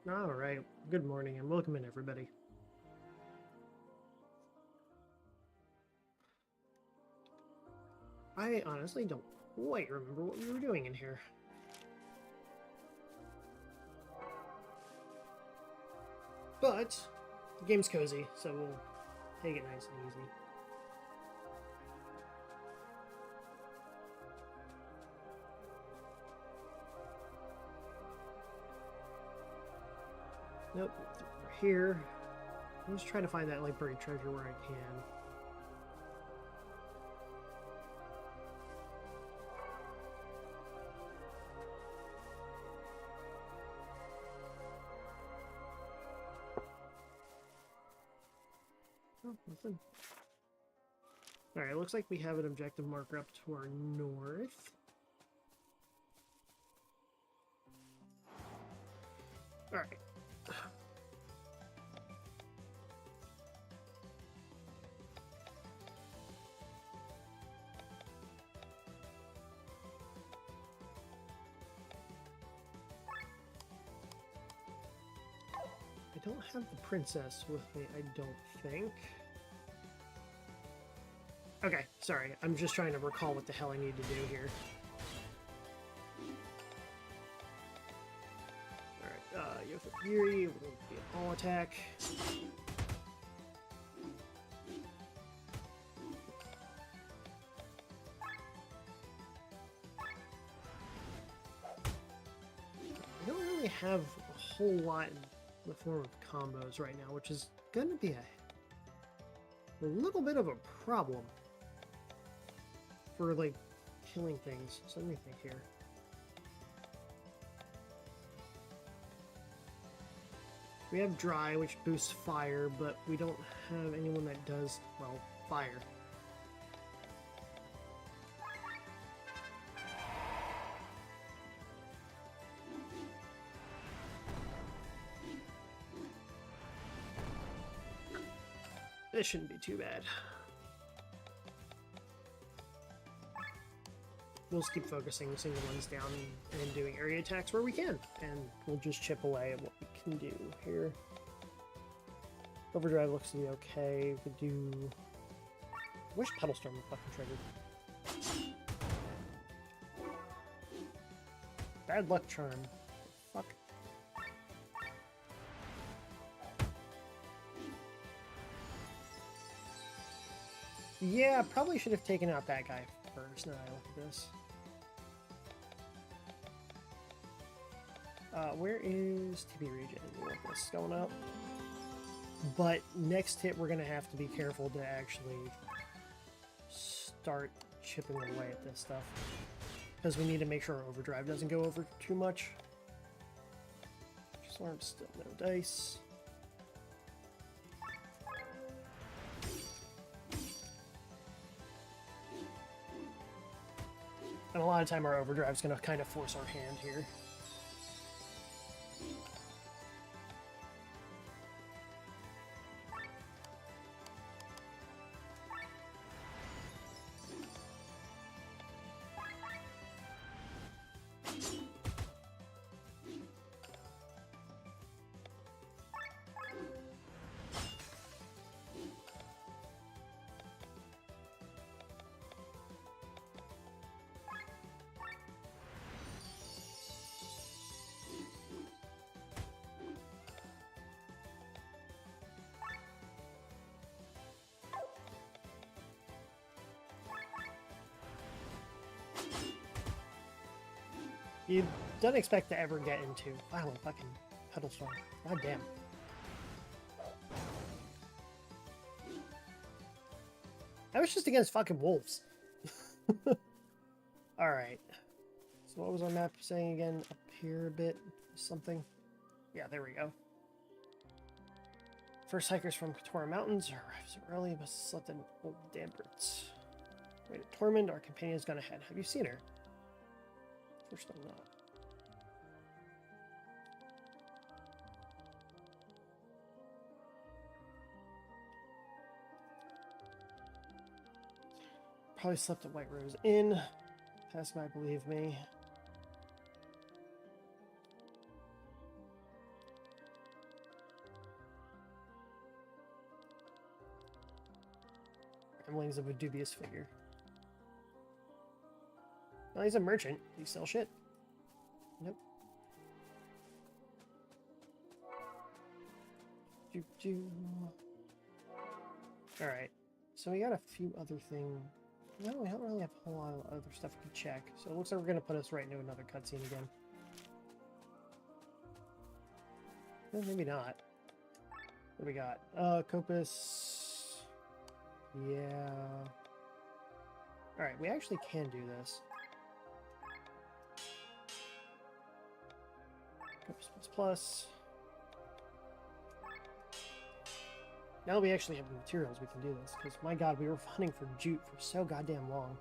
All right. Good morning and welcome in, everybody. I honestly don't quite remember what we were doing in here. But the game's cozy, so we'll take it nice and easy. Nope, we're here. I'm just trying to find that like buried treasure where I can. Oh, nothing. Alright, looks like we have an objective marker up to our north. Alright. I don't have the princess with me, I don't think. Okay, sorry. I'm just trying to recall what the hell I need to do here. Alright, you have a Fury, we're going to be an all attack. I don't really have a whole lot in the form of combos right now, which is going to be a little bit of a problem for, like, killing things. So let me think here. We have Dry, which boosts fire, but we don't have anyone that does, well, fire. This shouldn't be too bad. We'll just keep focusing single ones down and doing area attacks where we can, and we'll just chip away at what we can do here. Overdrive looks to be okay. We could do... I wish Pedal Storm were fucking triggered. Bad Luck Charm. Fuck. Yeah, probably should have taken out that guy first. Now I look at this. Where is TP Region? We want this going up. But next hit, we're going to have to be careful to actually start chipping away at this stuff. Because we need to make sure our overdrive doesn't go over too much. Storm, still no dice. And a lot of time our overdrive's going to kind of force our hand here. You don't expect to ever get into violent fucking Pedal Storm. God damn. I was just against fucking wolves. Alright. So what was our map saying again? Up here a bit? Something? Yeah, there we go. First hikers from Katora Mountains arrived so early, but slept in old Damperts. Wait, at Tormund, our companion's gone ahead. Have you seen her? First I'm not. Probably slept at White Rose Inn. Pass by, believe me. Ramblings of a dubious figure. Well, he's a merchant. He sells shit. Nope. Alright. So we got a few other things. No, we don't really have a whole lot of other stuff we can check. So it looks like we're going to put us right into another cutscene again. Well, maybe not. What do we got? Copus. Yeah. Alright, we actually can do this. Copus plus plus. Now we actually have the materials, we can do this. Because, my god, we were hunting for jute for so goddamn long.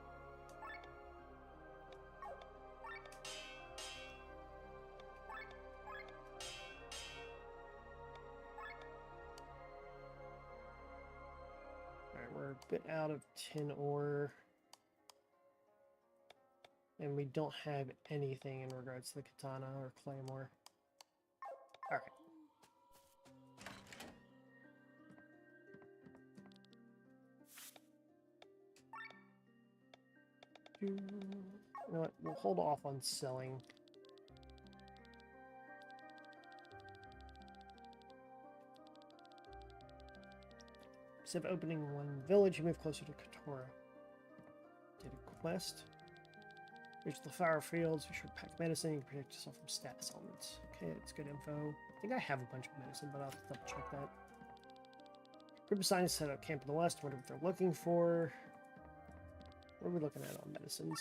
Alright, we're a bit out of tin ore. And we don't have anything in regards to the katana or claymore. Alright. You know what? We'll hold off on selling. Instead of opening one village, you move closer to Katora. Did a quest. Reach the flower fields. You should pack medicine. You can protect yourself from status elements. Okay, that's good info. I think I have a bunch of medicine, but I'll have to double check that. Group of scientists set up camp in the west. Wonder what they're looking for. What are we looking at on medicines?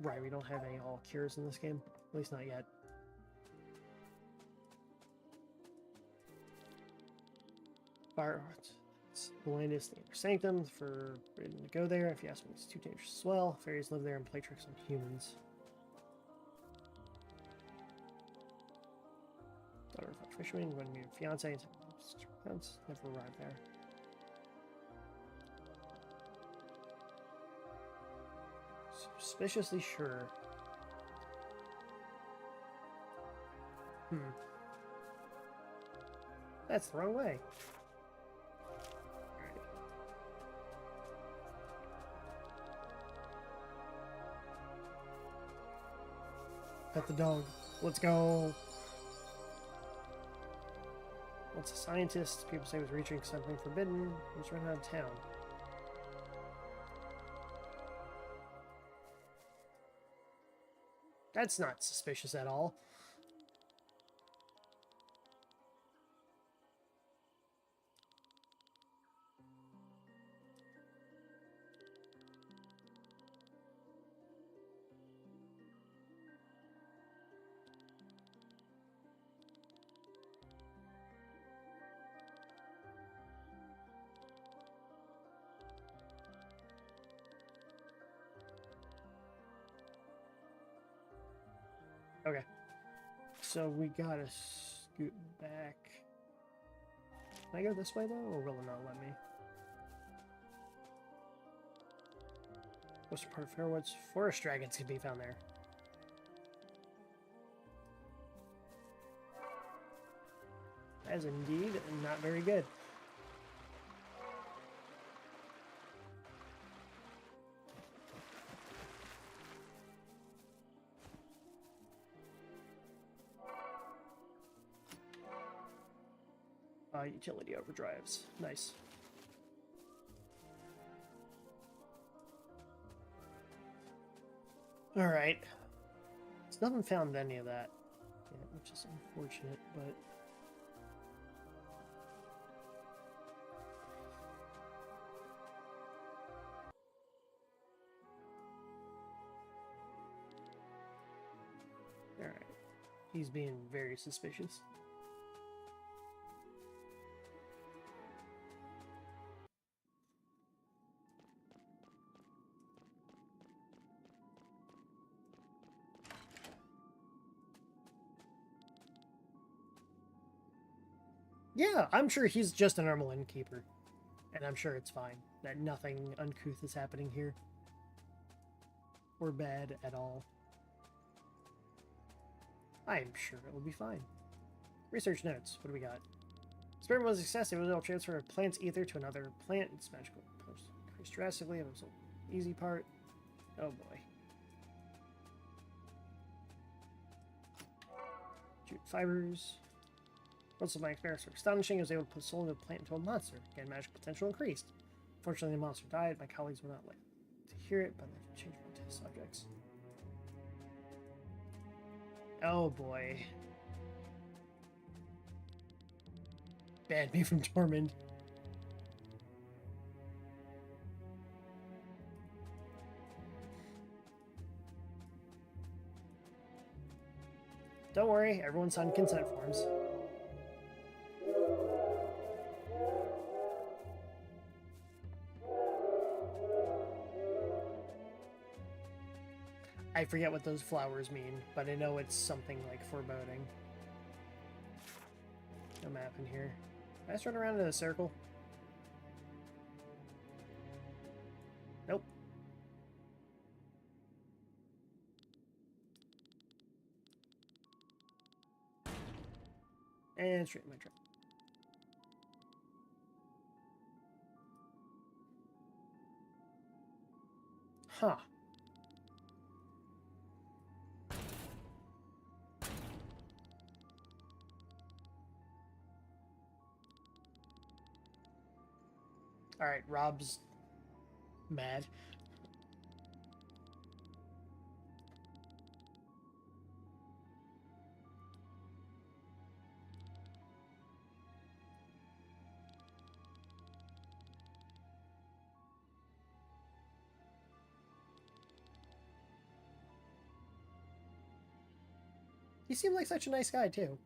Right, we don't have any all cures in this game. At least not yet. Fire. It's blindness, the inner sanctum. Forbidden to go there. If you ask me, it's too dangerous as well. Fairies live there and play tricks on humans. Daughter of a fisherman, going to meet a fiance. Never arrived there. Suspiciously sure. That's the wrong way. Alright. Pet the dog. Let's go. Once a scientist, people say was reaching something forbidden. He was run out of town. That's not suspicious at all. Okay. So we gotta scoot back. Can I go this way though, or will it not let me? Western part of Fairwoods. Forest dragons can be found there. That is indeed not very good. Utility overdrives. Nice. Alright. There's nothing found in any of that yet, which is unfortunate, but... Alright. He's being very suspicious. Yeah, I'm sure he's just a normal innkeeper. And I'm sure it's fine. That nothing uncouth is happening here. Or bad at all. I'm sure it will be fine. Research notes. What do we got? Experiment was a success. It was able to transfer a plant's ether to another plant. Its magical post increased drastically. It was the easy part. Oh boy. Jute fibers. Most of my experiments were astonishing. I was able to put soul into a plant into a monster. Again, magic potential increased. Fortunately, the monster died. My colleagues would not like to hear it, but they changed my test subjects. Oh boy. Banned me from Tormund. Don't worry, everyone signed consent forms. I forget what those flowers mean, but I know it's something like foreboding. No map in here. Can I just run around in a circle? Nope. And straight in my trap. Huh. Alright, Rob's mad. He seemed like such a nice guy, too.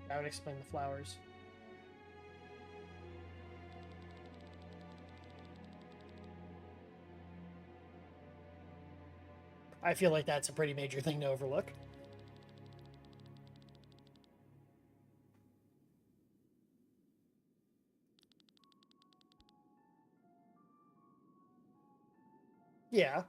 That would explain the flowers. I feel like that's a pretty major thing to overlook. Yeah.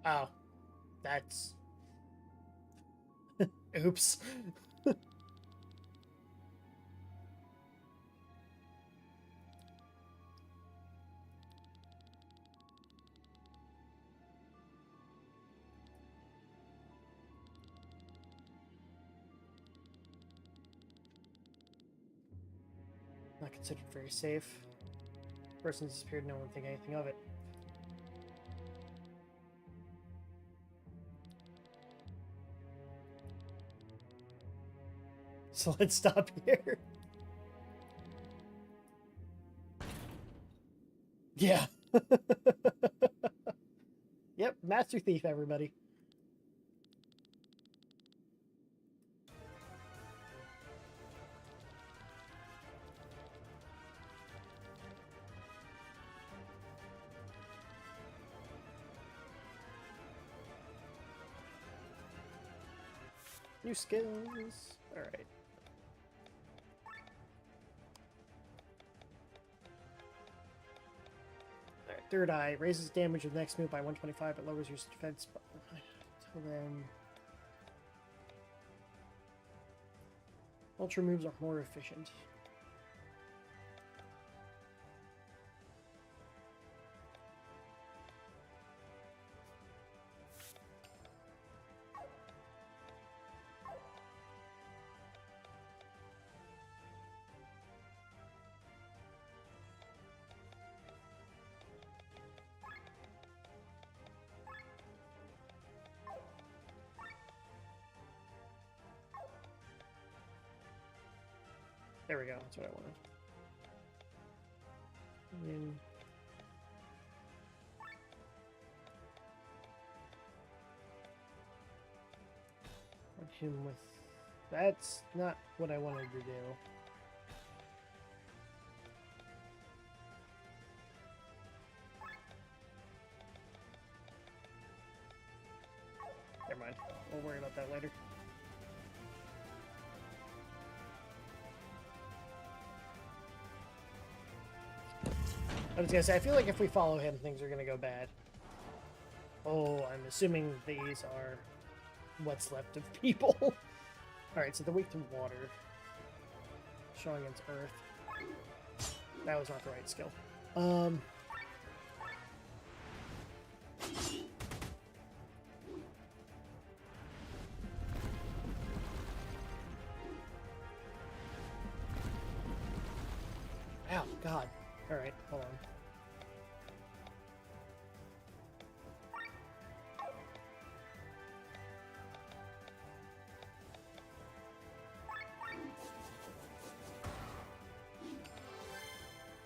Oh. That's... Oops. Not considered very safe. Person disappeared, no one think anything of it. So let's stop here. Yeah. Yep, Master Thief, everybody. New skills. Alright. Third Eye raises damage with the next move by 125, but lowers your defense. Until then, ultra moves are more efficient. There we go. That's what I wanted. I mean, him with... That's not what I wanted to do. Never mind. We'll worry about that later. I was gonna say, I feel like if we follow him, things are gonna go bad. Oh, I'm assuming these are what's left of people. Alright, so they're weak to water. Strong against earth. That was not the right skill. Ow, God. Alright, hold on.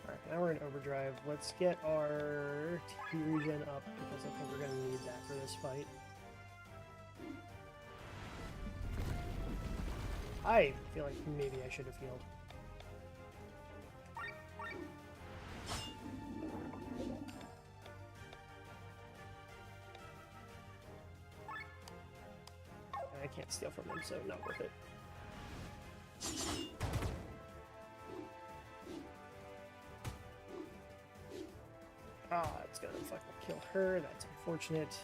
Alright, now we're in overdrive. Let's get our TP regen up, because I think we're going to need that for this fight. I feel like maybe I should have healed. I can't steal from them, so not worth it. Ah, it's gonna fucking kill her. That's unfortunate.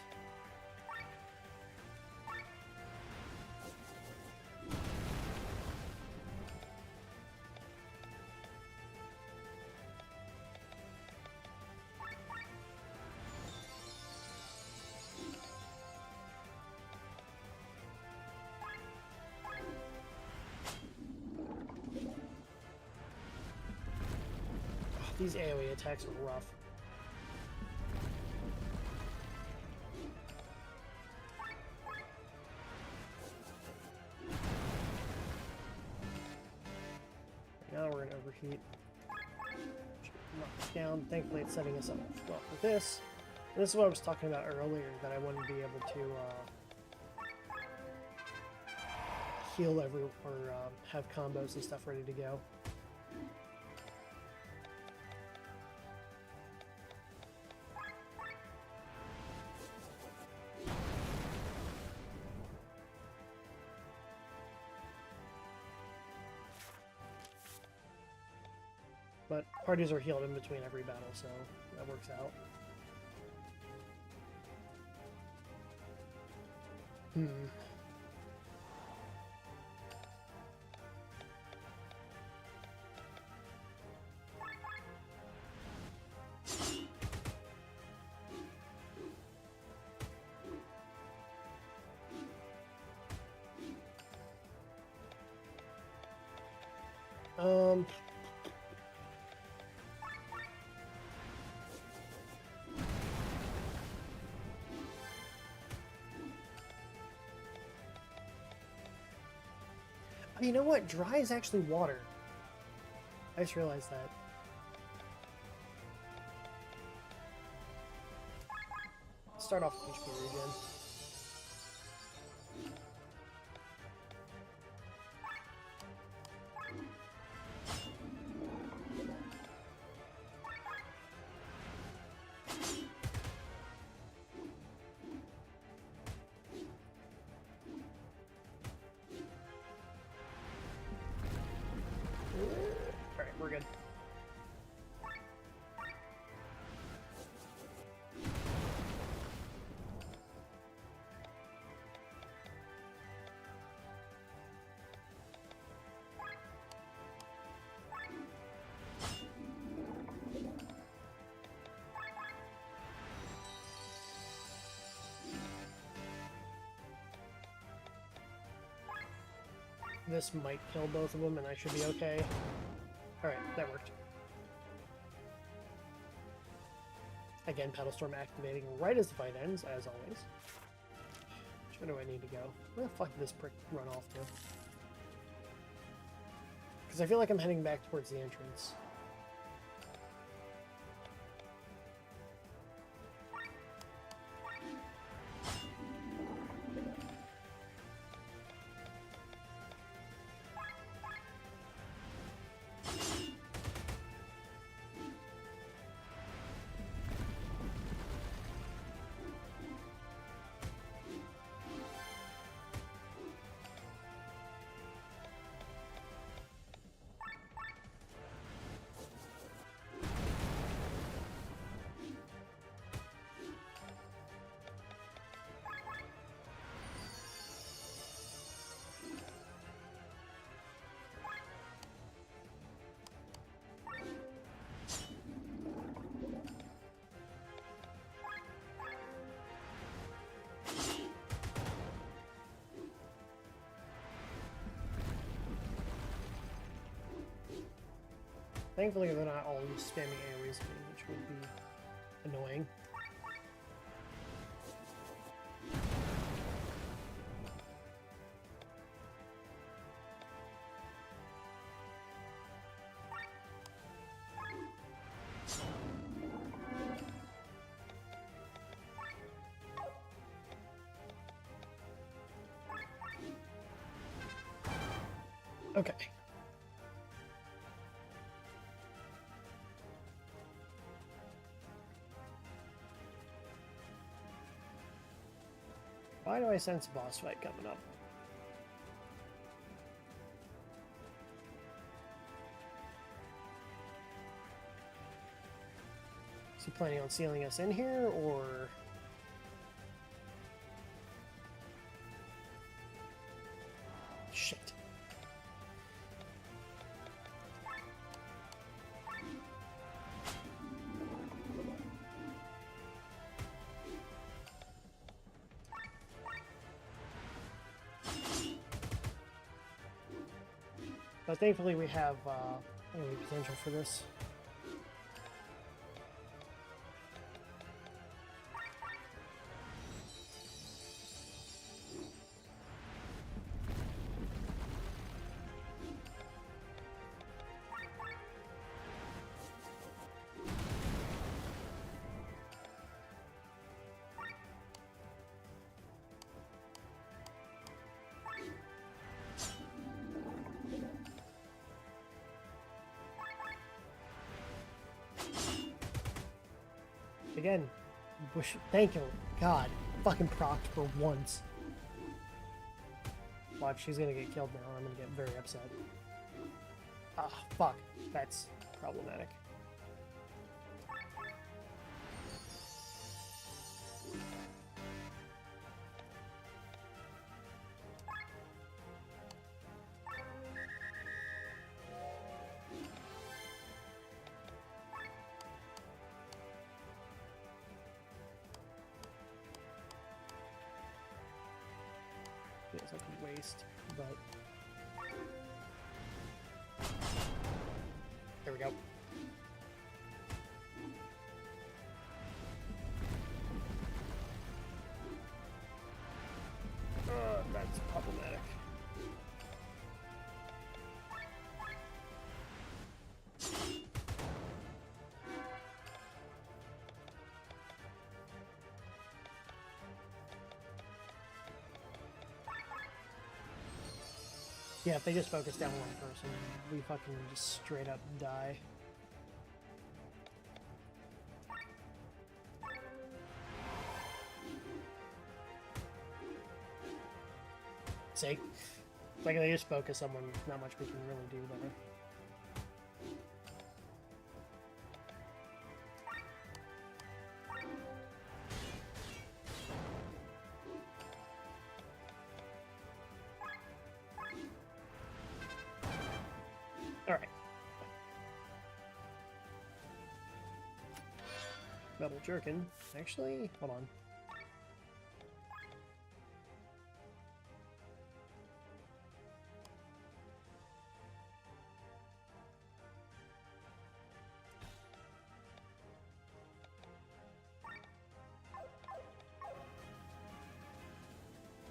These AoE attacks are rough. Now we're in overheat. Knock it down. Thankfully, it's setting us up well for this. And this is what I was talking about earlier, that I wanted to be able to heal or have combos and stuff ready to go. But parties are healed in between every battle, so that works out. You know what? Dry is actually water. I just realized that. Start off with HP regen. Alright, we're good. This might kill both of them and I should be okay. Alright, that worked. Again, Paddle Storm activating right as the fight ends, as always. Where do I need to go? Where the fuck did this prick run off to? Because I feel like I'm heading back towards the entrance. Thankfully, they're not all just spamming AoEs at me, which would be annoying. Okay. Why do I sense a boss fight coming up? Is he planning on sealing us in here, or... Shit. But thankfully we have any potential for this. Again, thank you, God, fucking procced for once. Watch, she's gonna get killed now. I'm gonna get very upset. Ah, fuck, that's problematic. Feels like a waste, but there we go. That's problematic. Yeah, if they just focus down one person, we fucking just straight up die. See? Like, they just focus someone, not much we can really do there. Alright. Double jerkin. Actually, hold on.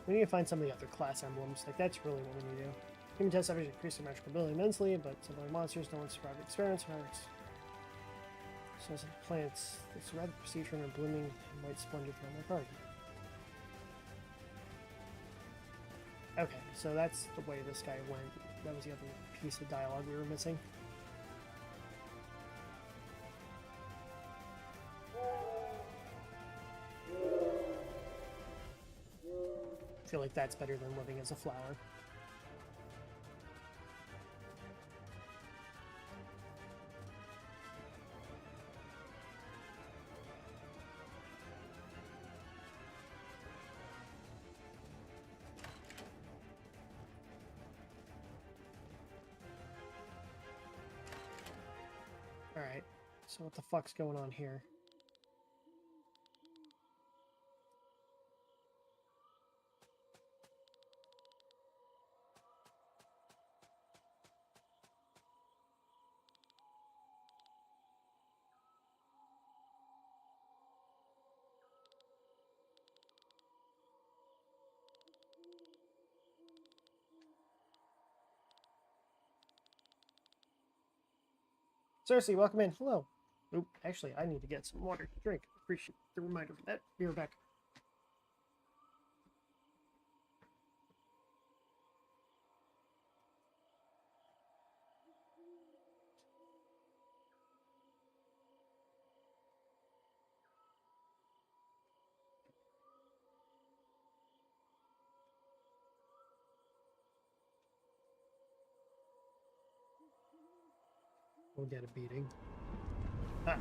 We need to find some of the other class emblems. Like, that's really what we need to do. Human tests have increased their magical ability immensely, but some other monsters don't survive experiments. So some plants that survive the procedure and are blooming white splendor from their garden. Okay, so that's the way this guy went. That was the other piece of dialogue we were missing. I feel like that's better than living as a flower. Alright, so what the fuck's going on here? Cersei, welcome in. Hello. Oop, actually, I need to get some water to drink. Appreciate the reminder for that. Be right back. We'll get a beating. Ah.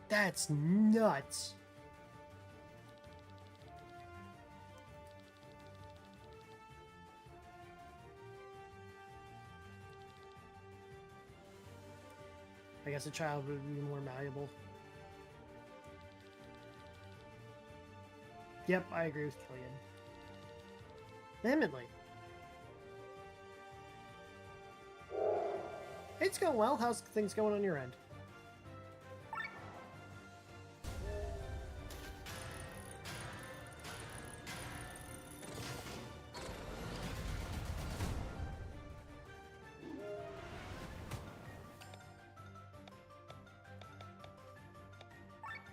That's nuts. I guess a child would be more malleable. Yep, I agree with Killian. Vehemently. It's going well. How's things going on your end?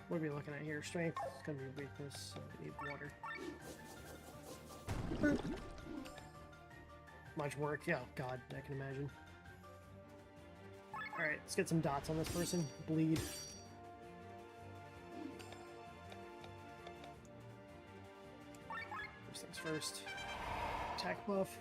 What are we looking at here? Strength is going to be weakness, so we need water. Much work. Yeah, oh god, I can imagine. Alright, let's get some dots on this person. Bleed. First things first. Attack buff.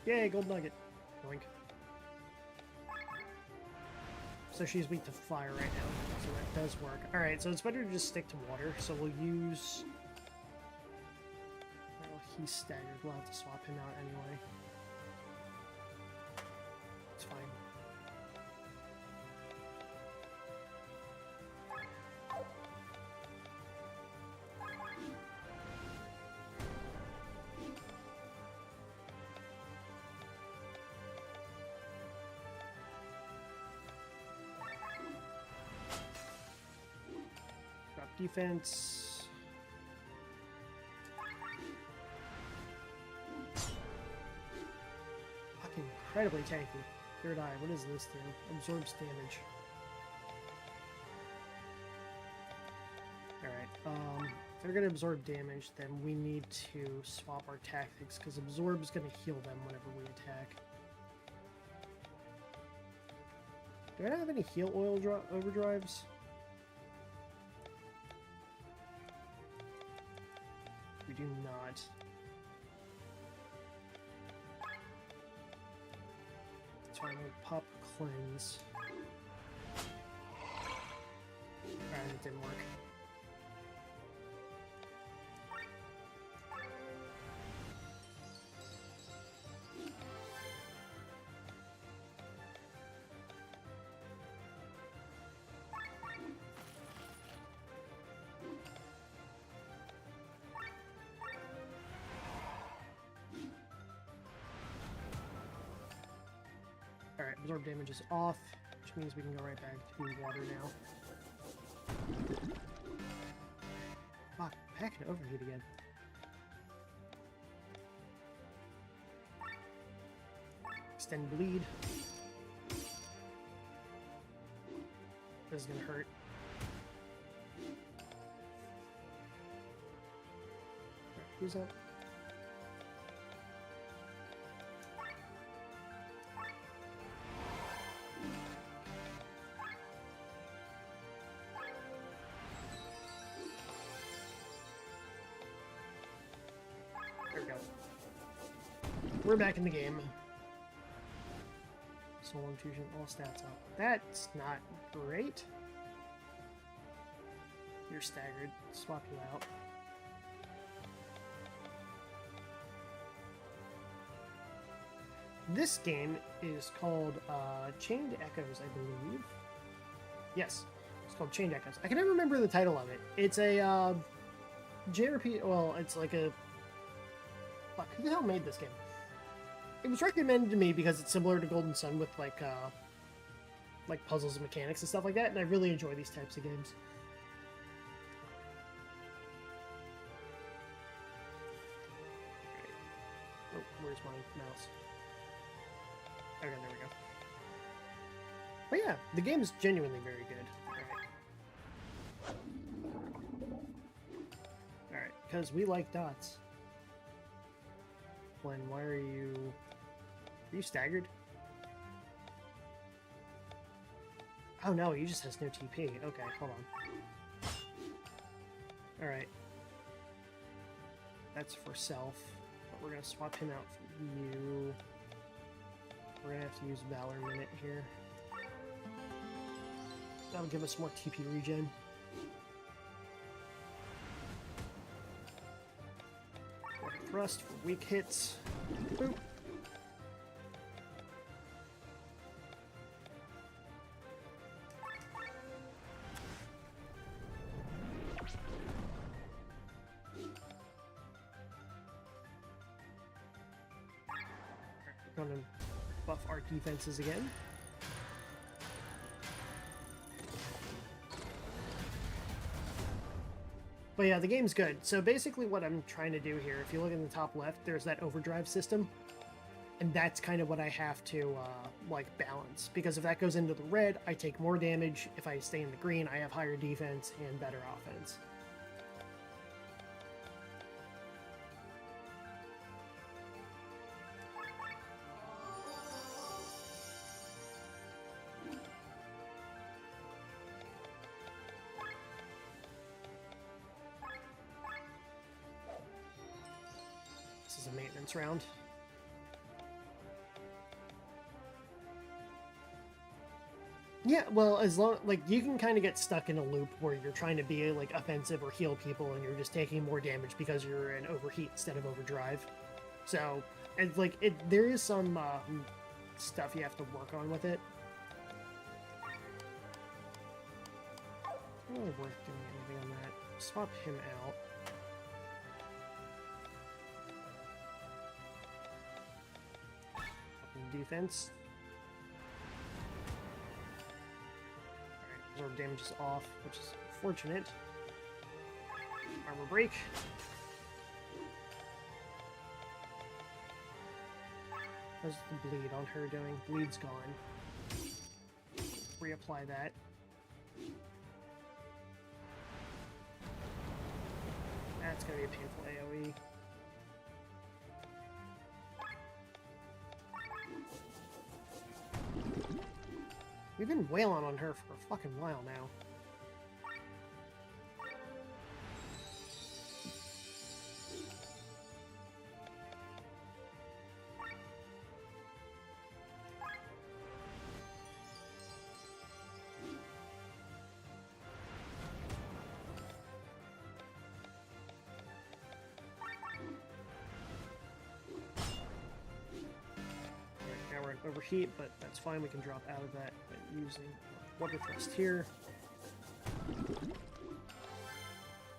Yay, gold nugget. Boink. So she's weak to fire right now, so that does work. Alright, so it's better to just stick to water, so we'll use... Well, he's staggered. We'll have to swap him out anyway. It's fine. Defense. Fucking incredibly tanky. Third eye. What does this do? Absorbs damage. Alright, if they're gonna absorb damage, then we need to swap our tactics, because absorb is gonna heal them whenever we attack. Do I not have any heal oil overdrives? We do not. That's why I'm gonna pop cleanse. Alright, it didn't work. absorb damage is off, which means we can go right back to water now. Fuck, I can overheat again. Extend bleed. This is gonna hurt. Right, who's up? There we go. We're back in the game. Soul infusion, all stats up. That's not great. You're staggered. Swap you out. This game is called Chained Echoes, I believe. Yes, it's called Chained Echoes. I can never remember the title of it. It's a JRPG. Well, it's like a. Fuck, who the hell made this game? It was recommended to me because it's similar to Golden Sun with like puzzles and mechanics and stuff like that, and I really enjoy these types of games. Oh, where's my mouse? Okay, there we go. But yeah, the game is genuinely very good. Alright, because we like dots. Glenn, why are you... Are you staggered? Oh no, he just has no TP. Okay, hold on. Alright. That's for self. But we're gonna swap him out for you. We're gonna have to use Valor Minute here. That'll give us more TP regen. Thrust for weak hits. Boop. We're gonna buff our defenses again. But yeah, the game's good. So basically what I'm trying to do here, if you look in the top left, there's that overdrive system. And that's kind of what I have to, like, balance. Because if that goes into the red, I take more damage. If I stay in the green, I have higher defense and better offense. This is a maintenance round. Yeah, well, as long like you can kind of get stuck in a loop where you're trying to be like offensive or heal people, and you're just taking more damage because you're in overheat instead of overdrive. So, it's like there is some stuff you have to work on with it. Not really worth doing anything on that. Swap him out. Defense. Alright, absorb damage is off, which is fortunate. Armor break. How's the bleed on her doing? Bleed's gone. Reapply that. That's gonna be a painful AoE. We've been wailing on her for a fucking while now. Now we're in overheat, but that's fine. We can drop out of that by using water thrust here.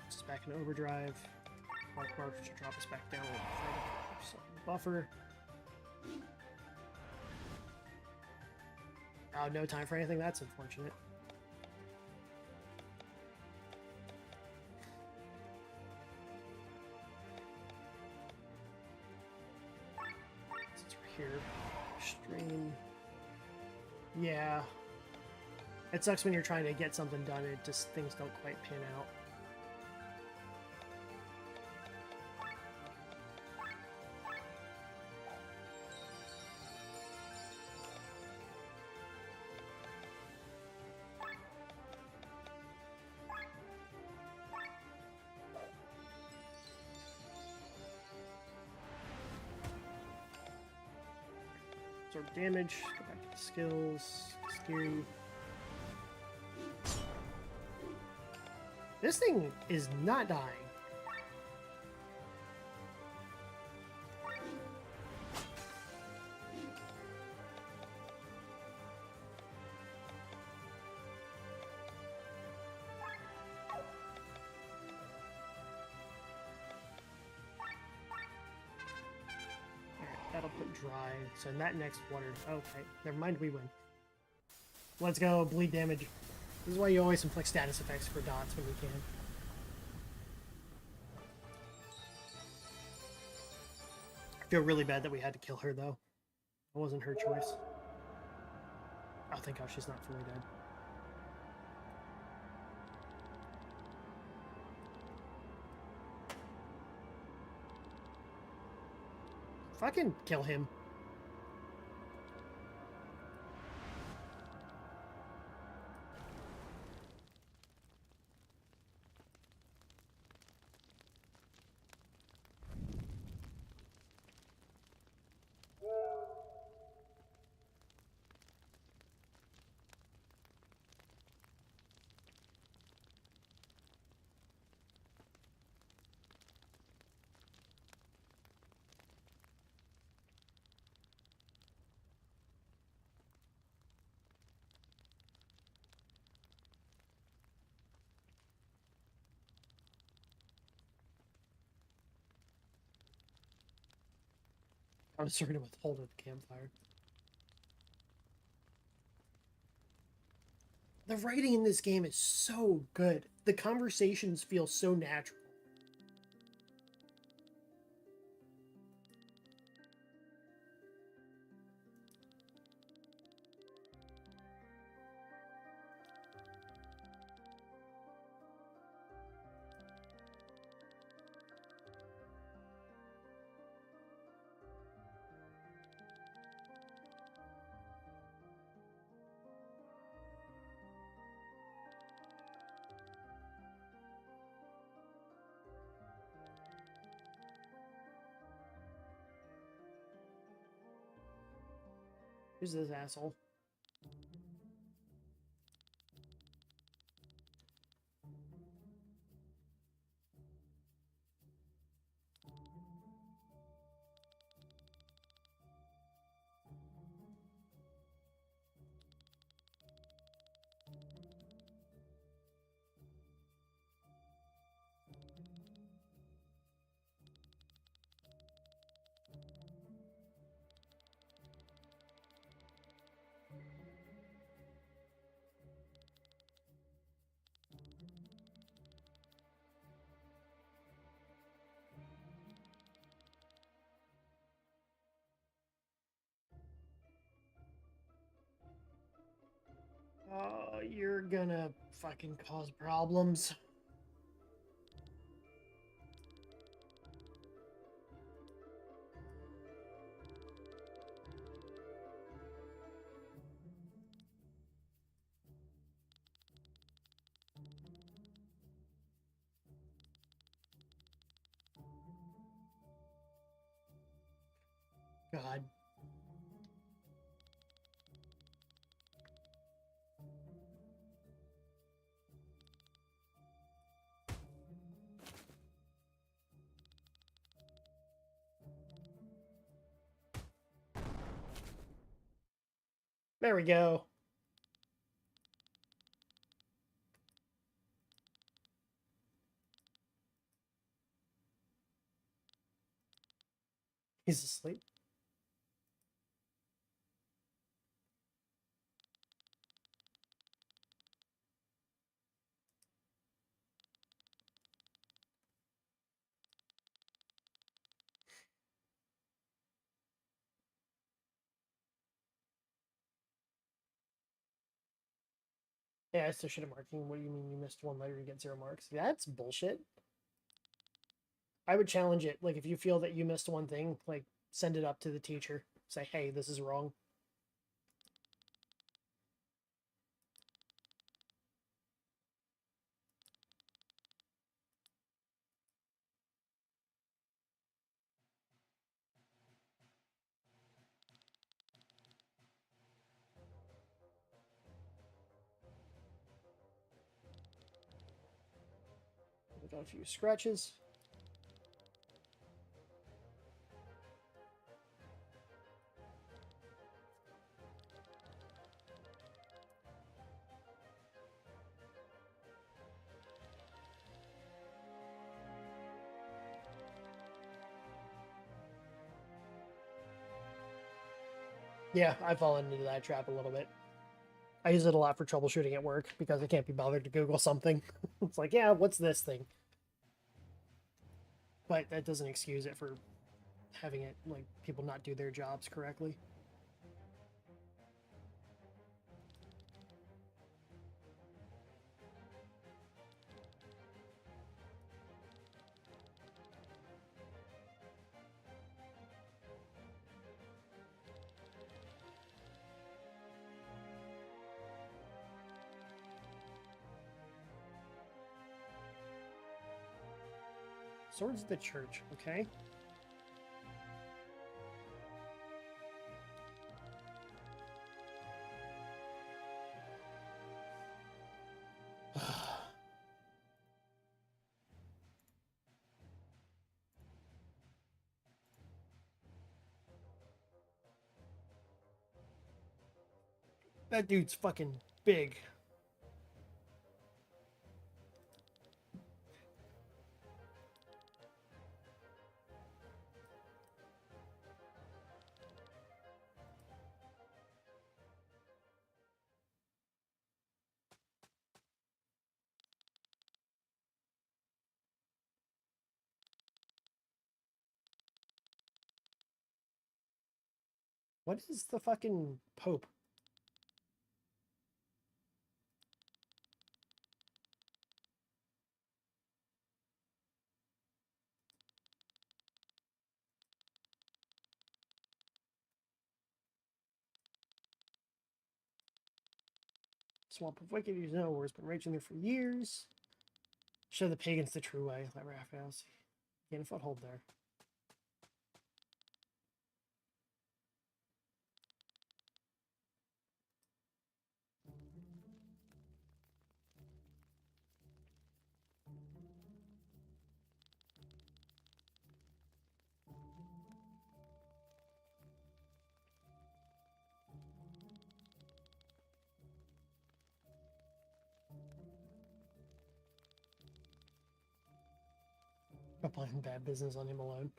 This is back in overdrive. Mark should drop us back down a little further. So buffer. Oh, no time for anything? That's unfortunate. Since we're here, stream. Yeah. It sucks when you're trying to get something done and things don't quite pan out. Absorb damage, go back to the skills, scary. This thing is not dying. That'll put dry. So in that next water. Okay, never mind, we win. Let's go, bleed damage. This is why you always inflict status effects for dots when you can. I feel really bad that we had to kill her, though. It wasn't her choice. Oh, thank God she's not fully dead. Fucking kill him. I was starting to withhold at the campfire. The writing in this game is so good. The conversations feel so natural. Who's this asshole? Oh, you're gonna fucking cause problems. God. There we go. He's asleep. Yeah, I still should have marking. What do you mean you missed one letter, you get 0 marks? That's bullshit. I would challenge it. Like, if you feel that you missed one thing, like, send it up to the teacher. Say, hey, this is wrong. We got a few scratches. Yeah, I've fallen into that trap a little bit. I use it a lot for troubleshooting at work because I can't be bothered to Google something. It's like, yeah, what's this thing? But that doesn't excuse it for having it, like, people not do their jobs correctly. Swords of the Church, okay. That dude's fucking big. What is the fucking Pope? Swamp of Wicked, you know, where it's been raging there for years. Show the pagans the true way. Let Raphael gain a foothold there. Applying bad business on him alone.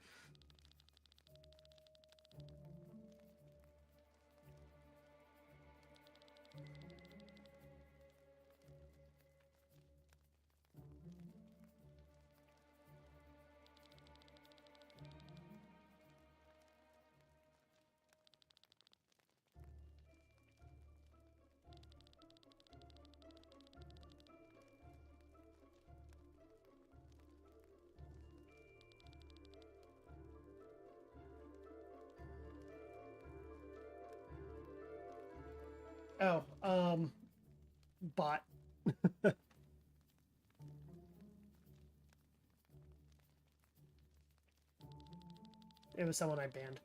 Oh, bot. It was someone I banned.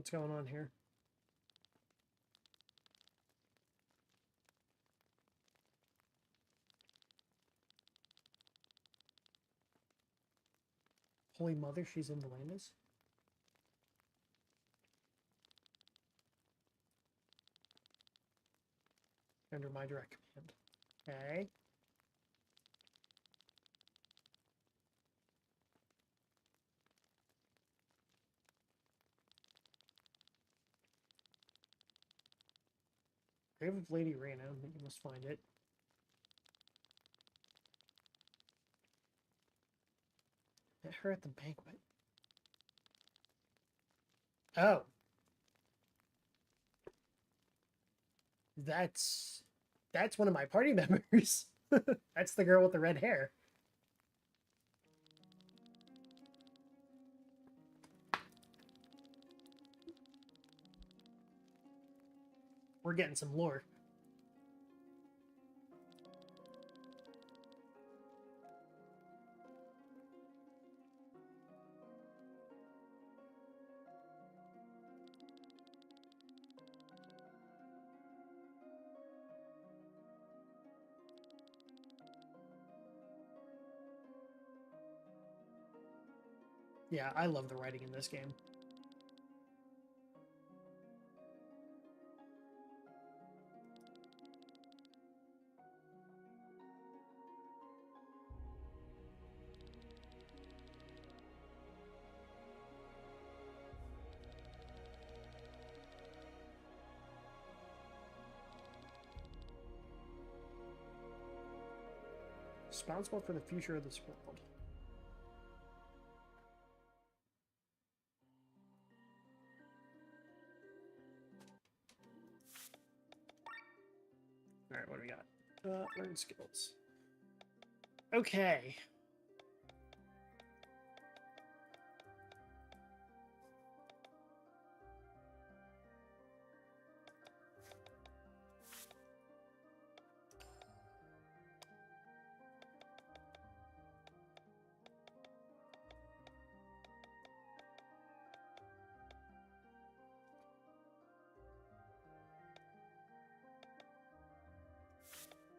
What's going on here? Holy Mother, she's in Volantis? Under my direct command. Okay. Grave of Lady Reyna. I think you must find it. Met her at the banquet. Oh. That's one of my party members. That's the girl with the red hair. We're getting some lore. Yeah, I love the writing in this game. Responsible for the future of this world. Alright, what do we got? Learn skills. Okay.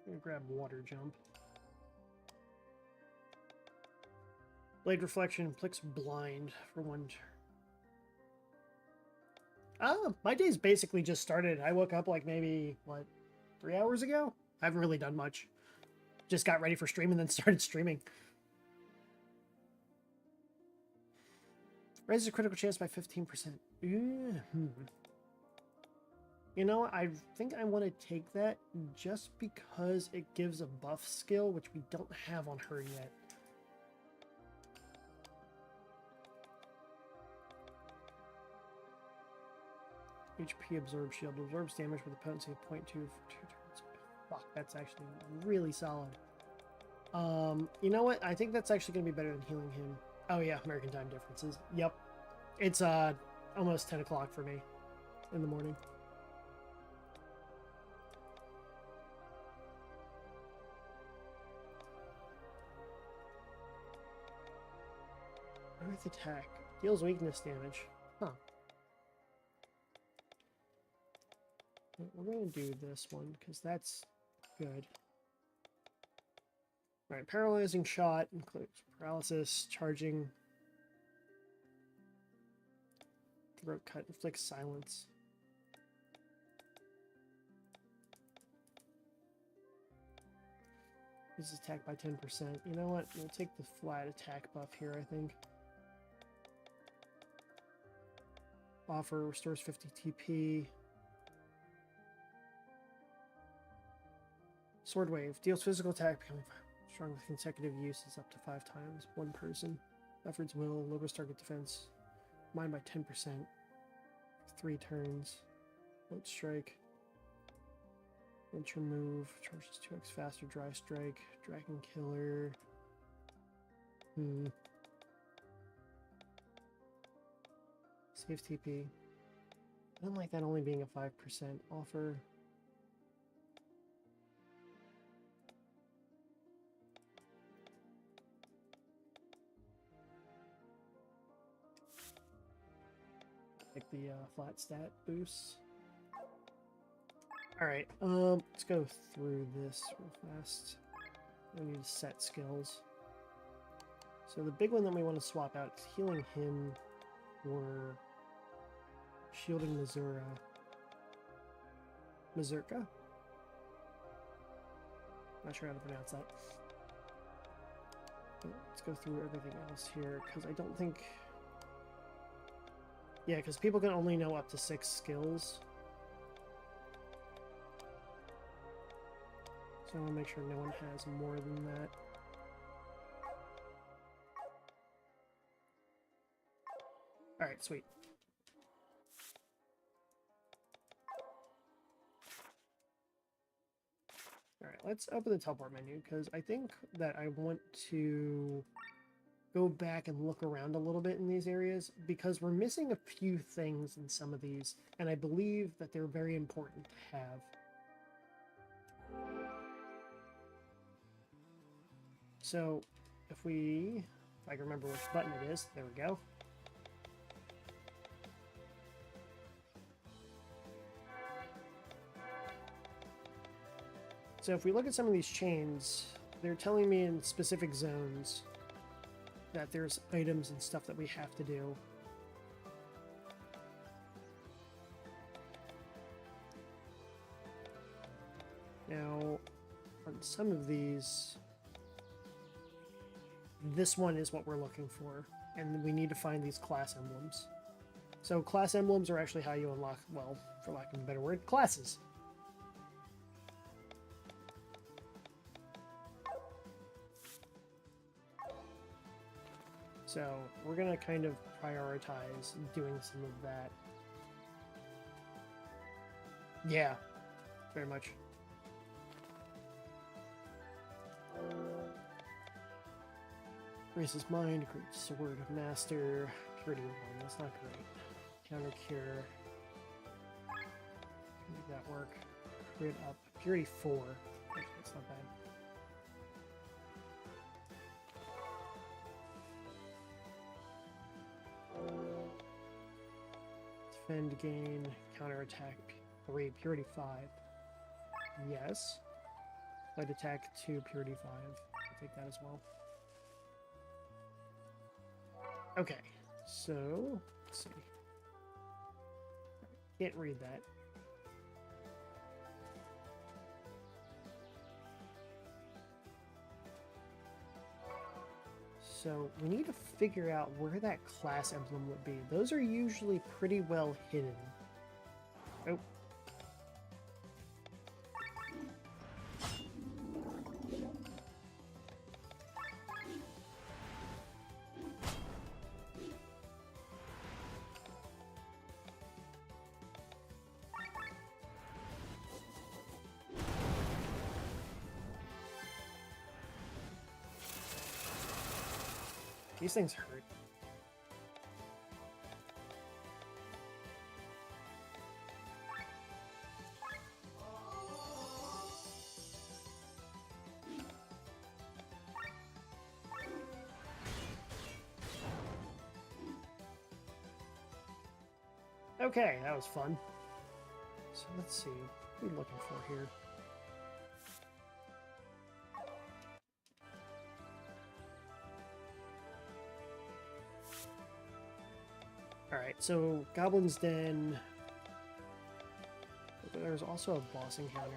I'm gonna grab water jump. Blade reflection inflicts blind for 1 turn. My day's basically just started. I woke up like maybe, what, 3 hours ago? I haven't really done much. Just got ready for stream and then started streaming. Raises a critical chance by 15%. You know, I think I want to take that just because it gives a buff skill, which we don't have on her yet. HP absorb shield. Absorbs damage with a potency of 0.2 for 2 turns. Fuck, that's actually really solid. You know what? I think that's actually going to be better than healing him. Oh yeah, American time differences. Yep. It's almost 10 o'clock for me in the morning. Earth attack. Deals weakness damage. Huh. We're going to do this one because that's good. Alright, paralyzing shot includes paralysis, charging, throat cut, inflicts silence. This is attack by 10%. You know what? We'll take the flat attack buff here, I think. Offer restores 50 TP. Sword wave deals physical attack, becoming strong with consecutive uses up to 5 times. 1 person. Effort's will, lowers target defense. Mine by 10%. 3 turns. Boat strike. Venture move. Charges 2x faster. Dry strike. Dragon killer. Saves TP. I don't like that only being a 5% offer. Like the flat stat boosts. Alright, let's go through this real fast. We need to set skills. So the big one that we want to swap out is healing him or shielding Mazurka? Not sure how to pronounce that. But let's go through everything else here, because I don't think... Yeah, because people can only know up to 6 skills. So I want to make sure no one has more than that. Alright, sweet. Alright, let's open the teleport menu, because I think that I want to go back and look around a little bit in these areas, because we're missing a few things in some of these, and I believe that they're very important to have. So, if I can remember which button it is, there we go. So if we look at some of these chains, they're telling me in specific zones that there's items and stuff that we have to do. Now, on some of these, this one is what we're looking for, and we need to find these class emblems. So class emblems are actually how you unlock, well, for lack of a better word, classes. So we're going to kind of prioritize doing some of that. Yeah, very much. Grace's mind, great sword of master, purity 1, that's not great. Counter cure. Make that work. Crit up. Purity 4. Okay, that's not bad. Defend gain, counterattack 3, purity 5. Yes. Light attack 2, purity 5. I'll take that as well. Okay, so let's see. Can't read that. So we need to figure out where that class emblem would be. Those are usually pretty well hidden. Oh. These things hurt. Okay, that was fun. So let's see. What are we looking for here? Alright, so Goblin's Den. There's also a boss encounter.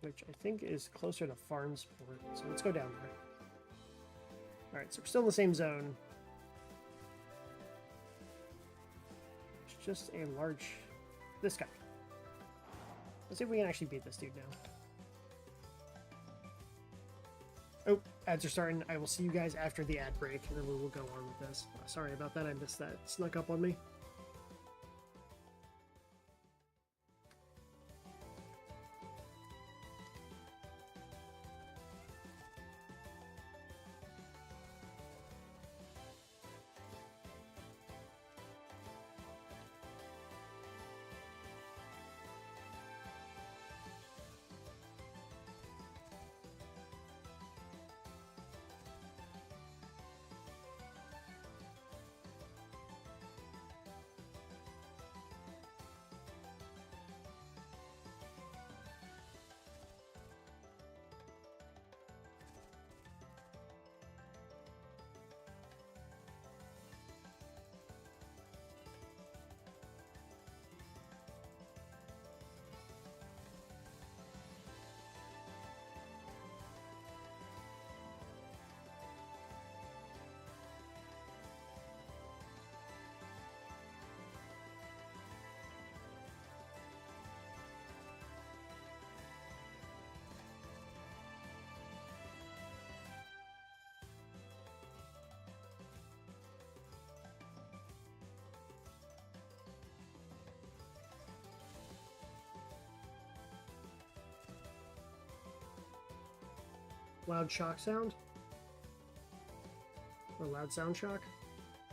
Which I think is closer to Farmsport, so let's go down there. Alright, so we're still in the same zone. It's just a large... this guy. Let's see if we can actually beat this dude now. Oh, ads are starting. I will see you guys after the ad break, and then we will go on with this. Sorry about that, I missed that. It snuck up on me. loud shock sound? Or loud sound shock?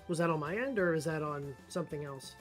Was that on my end, or is that on something else?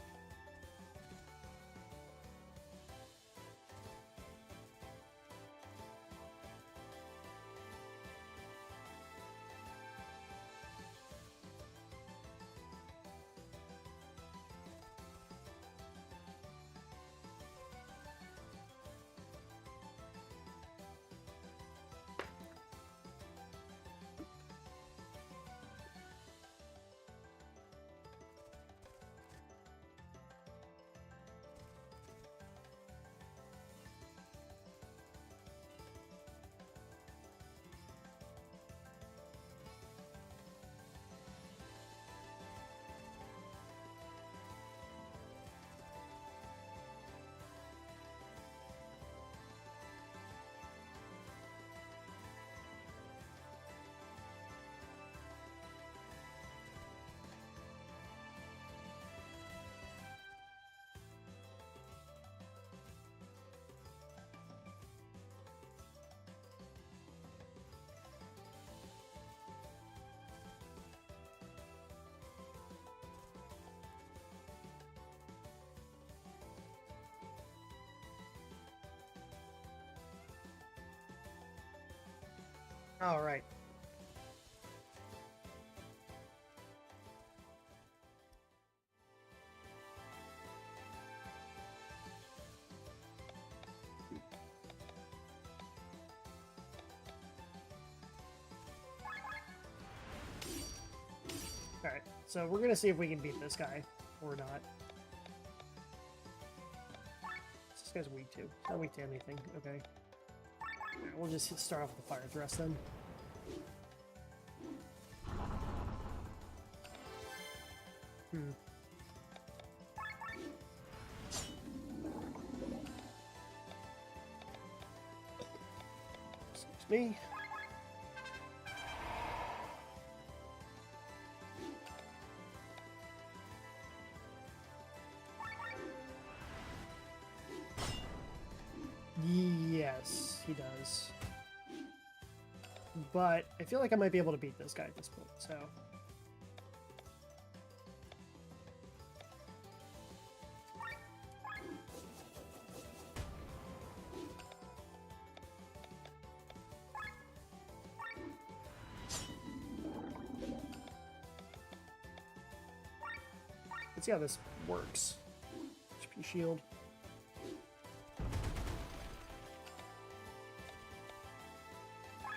All right. All right. So we're gonna see if we can beat this guy or not. This guy's weak too. Not weak to anything. Okay. All right, we'll just start off with the fire thrust then. Excuse me. Yes, he does. But I feel like I might be able to beat this guy at this point, so... Let's see how this works. HP shield.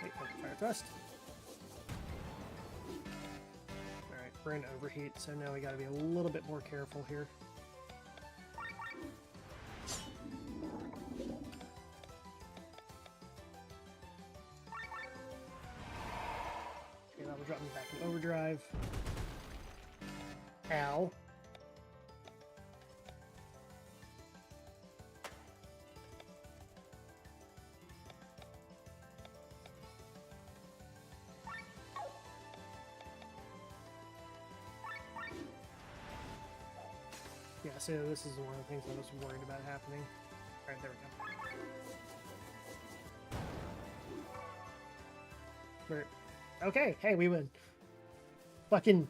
Wait, fire thrust. Alright, we're in overheat, so now we gotta be a little bit more careful here. Okay, that'll drop me back in overdrive. Ow. Yeah, so this is one of the things I was worried about happening. Alright, there we go. Okay, hey, we win. Fucking...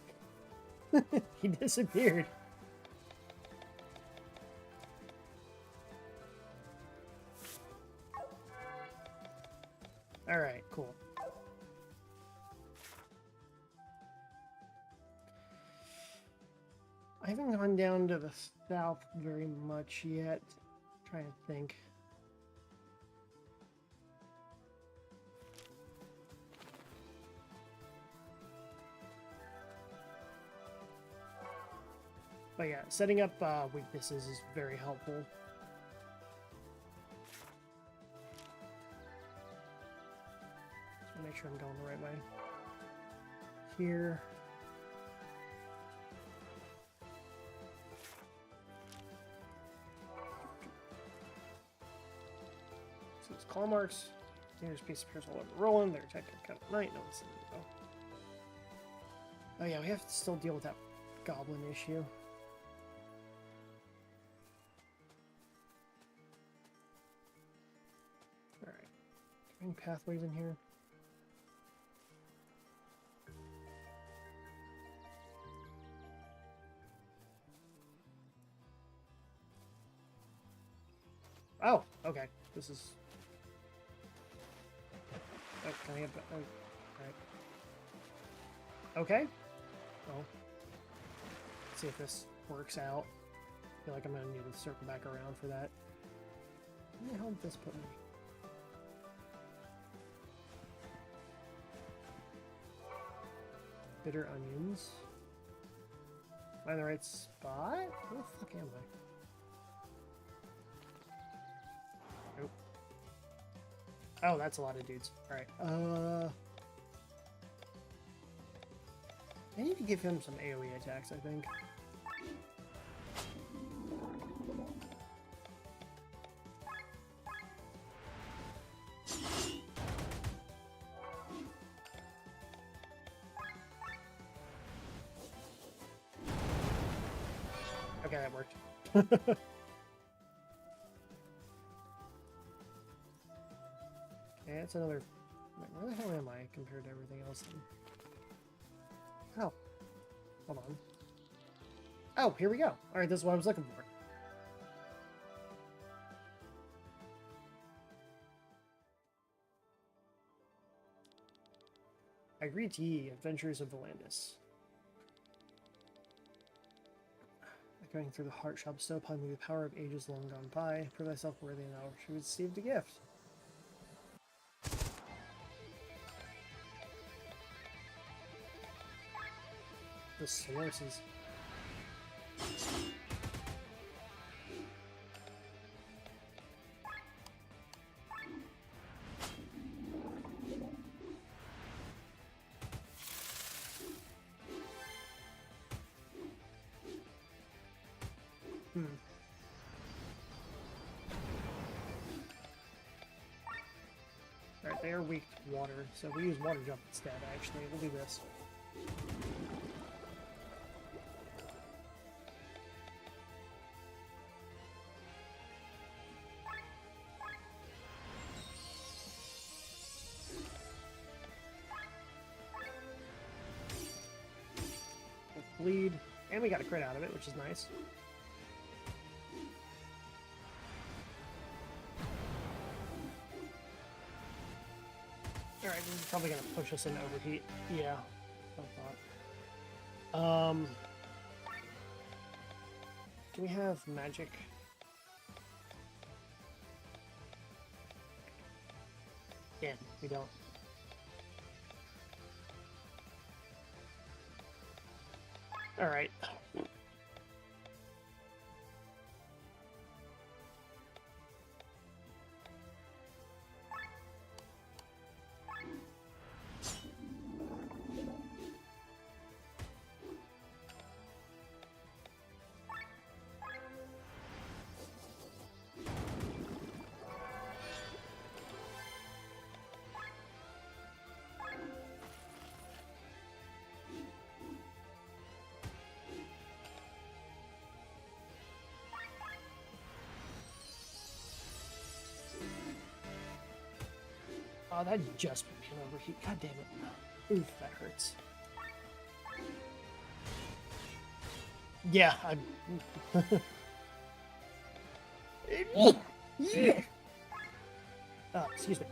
he disappeared. Alright, cool. I haven't gone down to the south very much yet. I'm trying to think. But yeah, setting up weaknesses is very helpful. Just make sure I'm going the right way. Here. So it's claw marks. Dangerous piece appears while I'm rolling. They're attack cut at night. No one's in the Oh yeah, we have to still deal with that goblin issue. Alright. Any pathways in here? This is... Oh, can I get... Oh, alright. Okay. Well, let's see if this works out. I feel like I'm gonna need to circle back around for that. Where the hell did this put me? Bitter onions. Am I in the right spot? Where the fuck am I? Nope. Oh, that's a lot of dudes. Alright, I need to give him some AoE attacks, I think. Okay, that worked. Okay, that's another... Wait, where the hell am I compared to everything else then? Oh. Hold on. Oh, here we go. Alright, this is what I was looking for. I greet ye, adventurers of Volandis. Going through the heart shall bestow upon thee the power of ages long gone by. Prove thyself worthy, and thou shalt receive the gift. The sources. Alright, they are weak to water, so we use water jump instead, actually. We'll do this. Bleed, and we got a crit out of it, which is nice. Alright, this is probably gonna push us into overheat. Yeah, I thought. Do we have magic? Yeah, we don't. Alright. Oh, that just put me in overheat. God damn it. Oof, that hurts. Yeah, I'm... excuse me.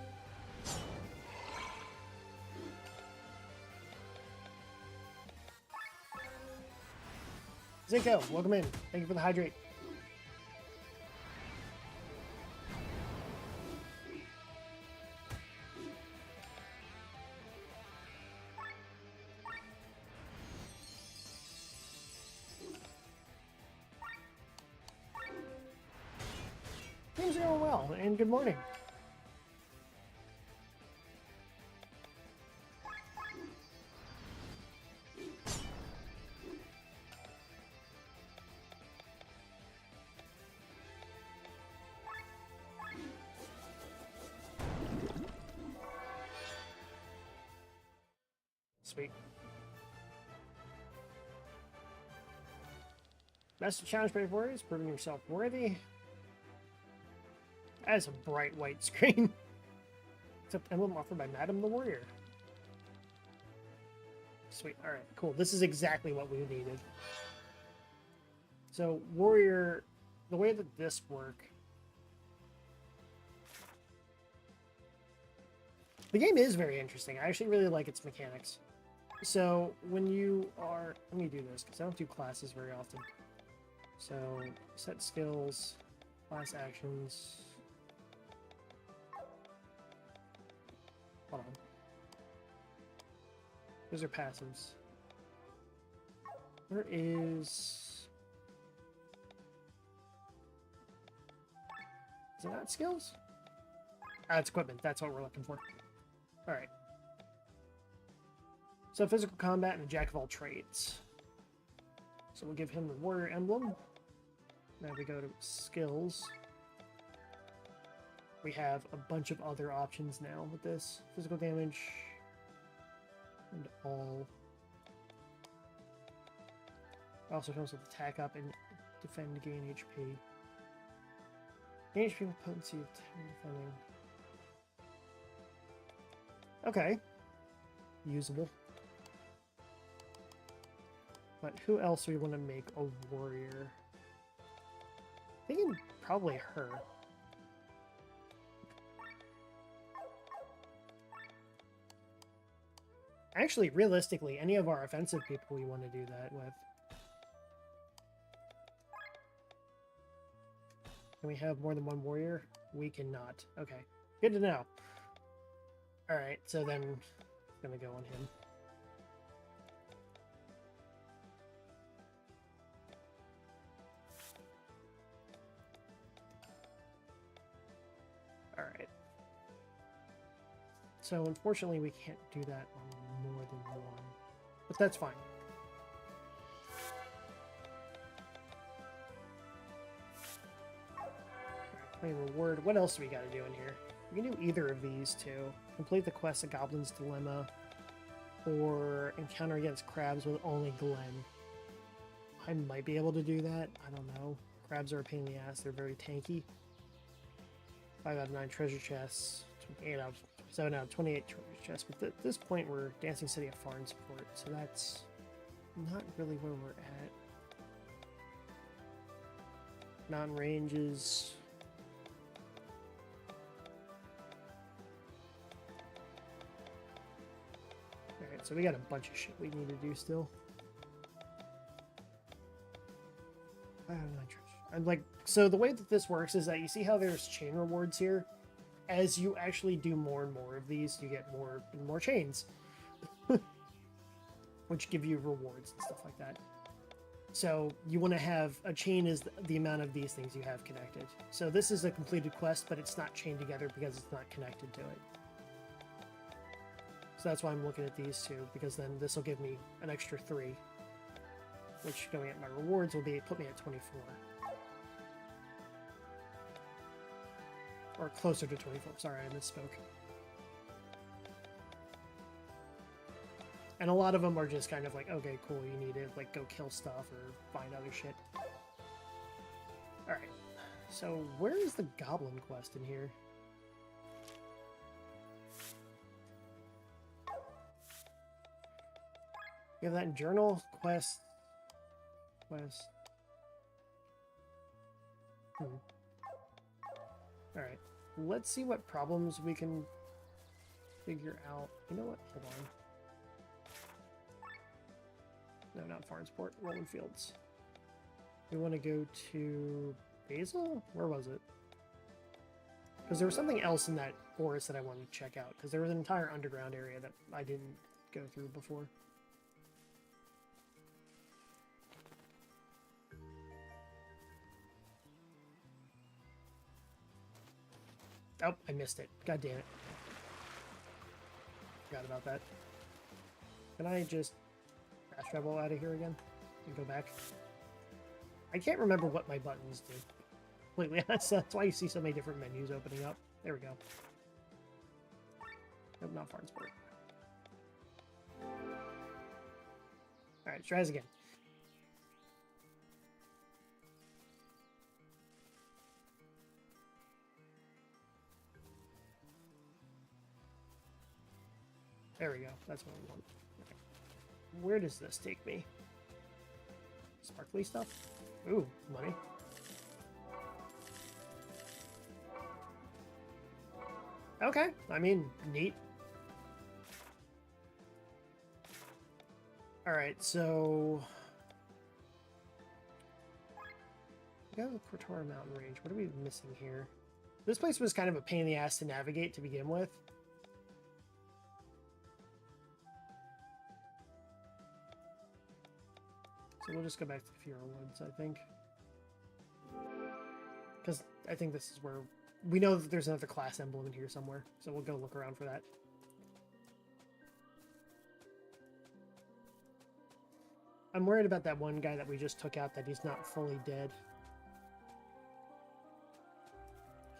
Zinko, welcome in. Thank you for the hydrate. Things are going well, and good morning. Sweet. Master challenge by warriors, proving yourself worthy. That is a bright white screen. Except emblem offered by Madame the Warrior. Sweet. Alright, cool. This is exactly what we needed. So, Warrior, the way that this work The game is very interesting. I actually really like its mechanics. So when you are... Let me do this, because I don't do classes very often. So, set skills, class actions... Hold on. Those are passives. Where is... Is it not skills? Ah, it's equipment. That's what we're looking for. Alright. So physical combat and a jack of all trades. So we'll give him the warrior emblem. Now we go to skills. We have a bunch of other options now with this. Physical damage. And all. Also comes with attack up and defend, gain HP. Gain HP with potency of 10 defending. Okay. Usable. But who else do we want to make a warrior? Thinking probably her. Actually, realistically, any of our offensive people we want to do that with. Can we have more than one warrior? We cannot. Okay. Good to know. Alright, so then I'm gonna go on him. Alright. So unfortunately we can't do that on more than one. But that's fine. Claim reward. What else do we gotta do in here? We can do either of these two. Complete the quest of Goblin's Dilemma, or encounter against crabs with only Glen. I might be able to do that. I don't know. Crabs are a pain in the ass. They're very tanky. 5 out of 9 treasure chests. 7 out of 28 treasure chests. But at this point, we're Dancing City of Farnsport, so that's not really where we're at. Mountain ranges. Alright, so we got a bunch of shit we need to do still. I'm like, so the way that this works is that you see how there's chain rewards here? As you actually do more and more of these, you get more and more chains. Which give you rewards and stuff like that. So you want to have a chain is the amount of these things you have connected. So this is a completed quest, but it's not chained together because it's not connected to it. So that's why I'm looking at these two, because then this will give me an extra 3. Which, going at my rewards, will put me at 24. Or closer to 24. Sorry, I misspoke. And a lot of them are just kind of like, okay, cool, you need to like go kill stuff or find other shit. Alright. So, where is the goblin quest in here? You have that in journal, quest. Alright, let's see what problems we can figure out. You know what? Hold on. No, not Farnsport. Rolling Fields. We want to go to Basil? Where was it? Because there was something else in that forest that I wanted to check out. Because there was an entire underground area that I didn't go through before. Oh, I missed it. God damn it. Forgot about that. Can I just fast travel out of here again and go back? I can't remember what my buttons do. Completely honest. That's why you see so many different menus opening up. There we go. Nope, not Farnsport. Alright, let's try this again. There we go. That's what I want. Okay. Where does this take me? Sparkly stuff? Ooh, money. Okay, I mean, neat. Alright, so... we got the Kortora Mountain Range. What are we missing here? This place was kind of a pain in the ass to navigate to begin with. So we'll just go back to the Fiora Woods, I think. Because I think this is where... we know that there's another class emblem in here somewhere, so we'll go look around for that. I'm worried about that one guy that we just took out, that he's not fully dead.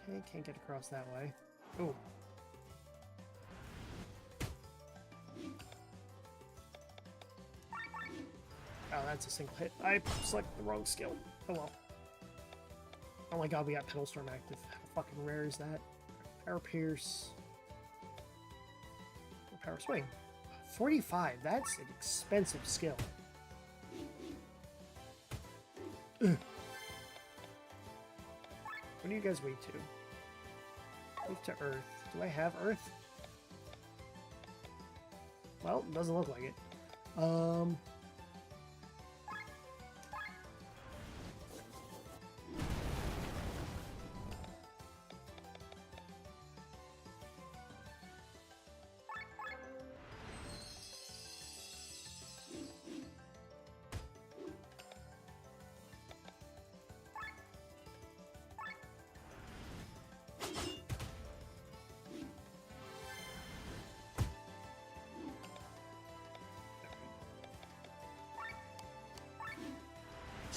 Okay, can't get across that way. Oh. Oh, that's a single hit. I selected the wrong skill. Oh well. Oh my god, we got Pedal Storm active. How fucking rare is that? Power Pierce. Or Power Swing. 45, that's an expensive skill. Ugh. What do you guys weak to? Weak to Earth. Do I have Earth? Well, doesn't look like it.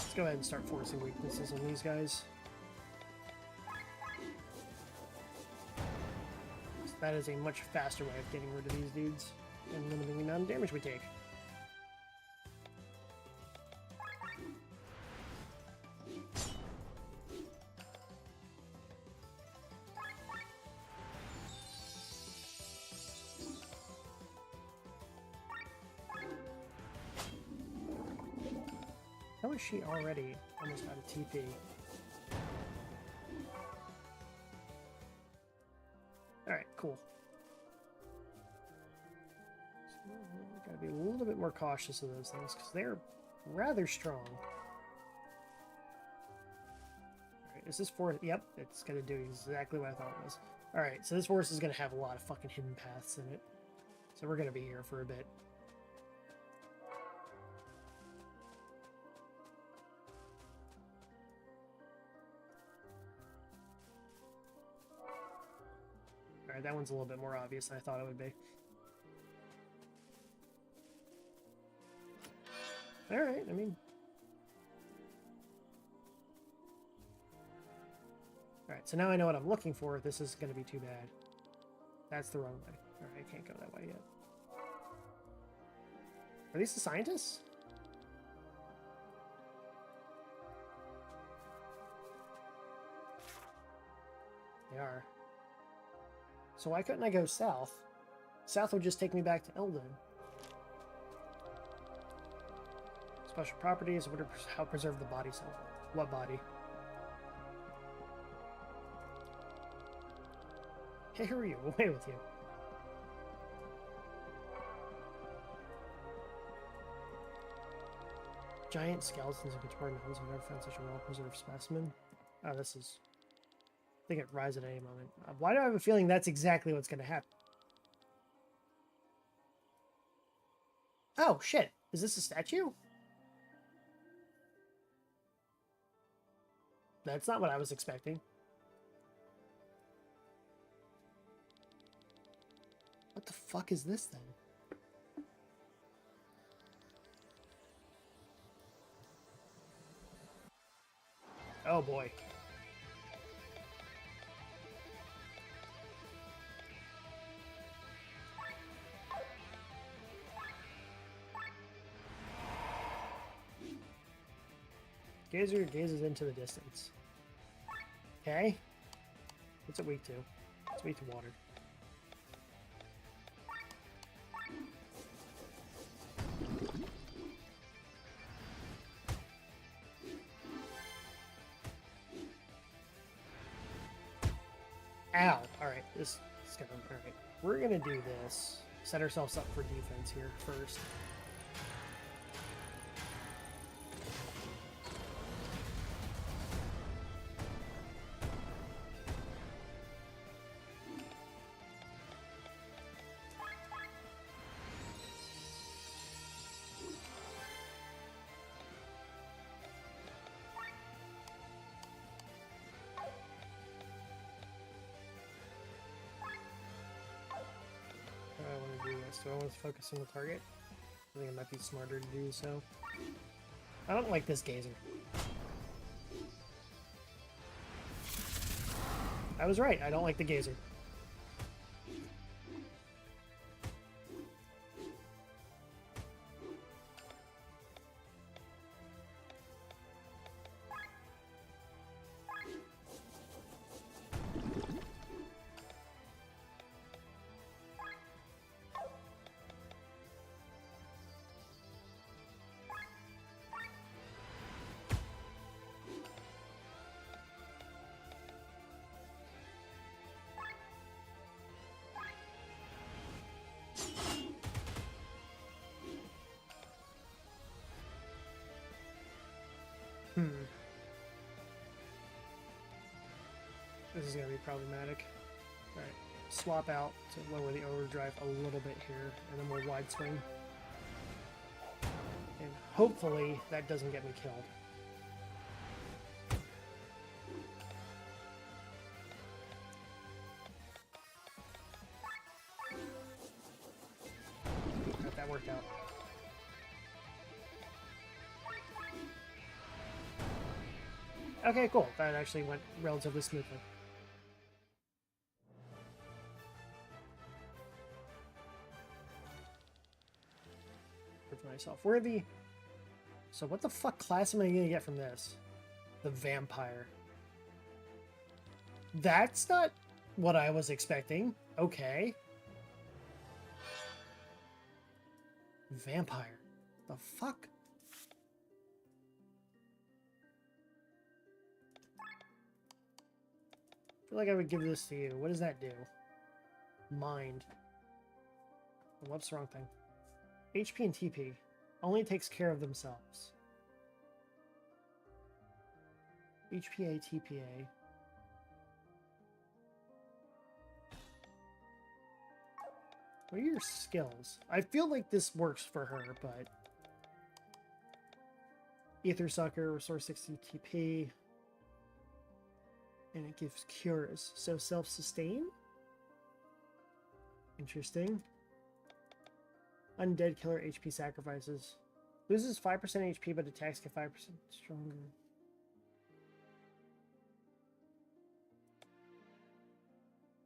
Let's go ahead and start forcing weaknesses on these guys. So that is a much faster way of getting rid of these dudes and limiting the amount of damage we take. How is she already almost out of TP? Alright, cool. So, gotta be a little bit more cautious of those things, because they're rather strong. Alright, is this forest? Yep, it's gonna do exactly what I thought it was. Alright, so this forest is gonna have a lot of fucking hidden paths in it. So we're gonna be here for a bit. Alright, that one's a little bit more obvious than I thought it would be. Alright, I mean... Alright, so now I know what I'm looking for. This is going to be too bad. That's the wrong way. Alright, I can't go that way yet. Are these the scientists? They are. So why couldn't I go south? South would just take me back to Eldon. Special properties would help preserve the body cell. What body? Hey, who are you? Away with you. Giant skeletons of Victoria Mountains. I've never found such a well-preserved specimen. Oh, this is... they could rise at any moment. Why do I have a feeling that's exactly what's going to happen? Oh, shit. Is this a statue? That's not what I was expecting. What the fuck is this then? Oh boy. Gazer gazes into the distance. Okay. What's it weak to? It's weak to water. Ow! Alright, this is gonna... Alright. We're gonna do this. Set ourselves up for defense here first. focus? Do I want to focus on the target? I think it might be smarter to do so. I don't like this gazer. I was right, I don't like the gazer. This is going to be problematic. Alright, swap out to lower the overdrive a little bit here, and then we'll wide swing. And hopefully that doesn't get me killed. That worked out. Okay, cool. That actually went relatively smoothly. For myself. Worthy. So what the fuck class am I gonna get from this? The vampire. That's not what I was expecting. Okay. Vampire. The fuck? I feel like I would give this to you. What does that do? Mind. What's the wrong thing? HP and TP. Only takes care of themselves. HPA, TPA. What are your skills? I feel like this works for her, but... Ether Sucker, Restore 60 TP. And it gives cures. So self-sustain? Interesting. Undead Killer HP Sacrifices. Loses 5% HP, but attacks get 5% stronger.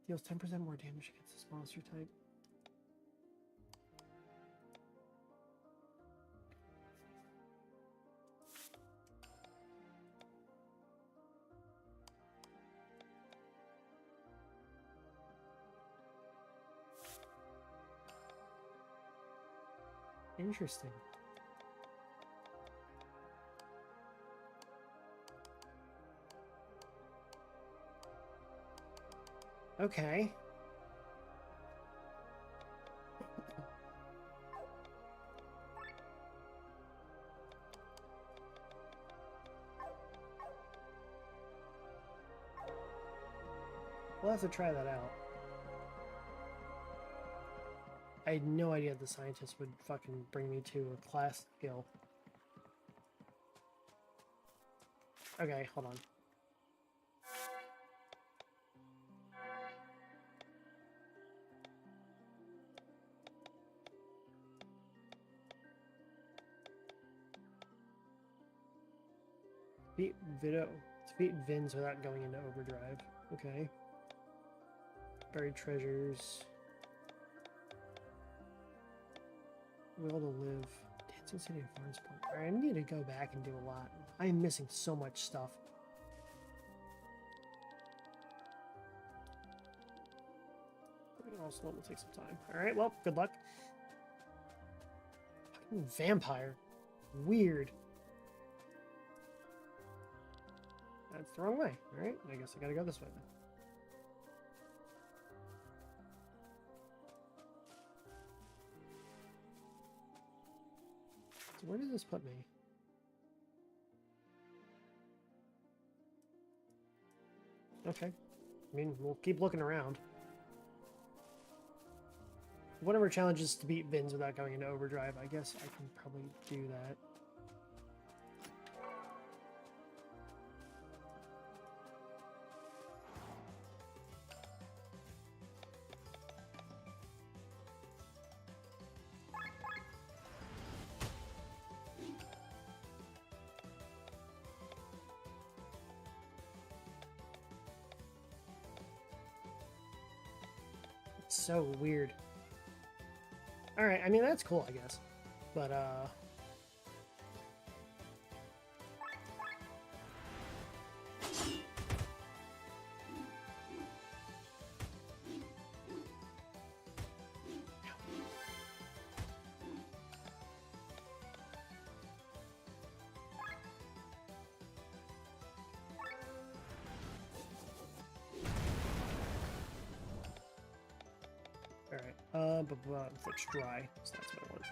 Deals 10% more damage against this monster type. Interesting. Okay. We'll have to try that out. I had no idea the scientist would fucking bring me to a class skill. Okay, hold on. Defeat BIDEO. Defeat Vins without going into overdrive. Okay. Buried treasures. Will to live. Dancing City of Farms Point. Alright, I need to go back and do a lot. I am missing so much stuff. Also, it will take some time. Alright, well, good luck. Fucking vampire. Weird. That's the wrong way. Alright, I guess I gotta go this way then. So where does this put me? Okay. I mean, we'll keep looking around. One of our challenges to beat Vins without going into overdrive. I guess I can probably do that. It's so weird. Alright, I mean, that's cool, I guess. But, alright, but it's dry, so that's what I want.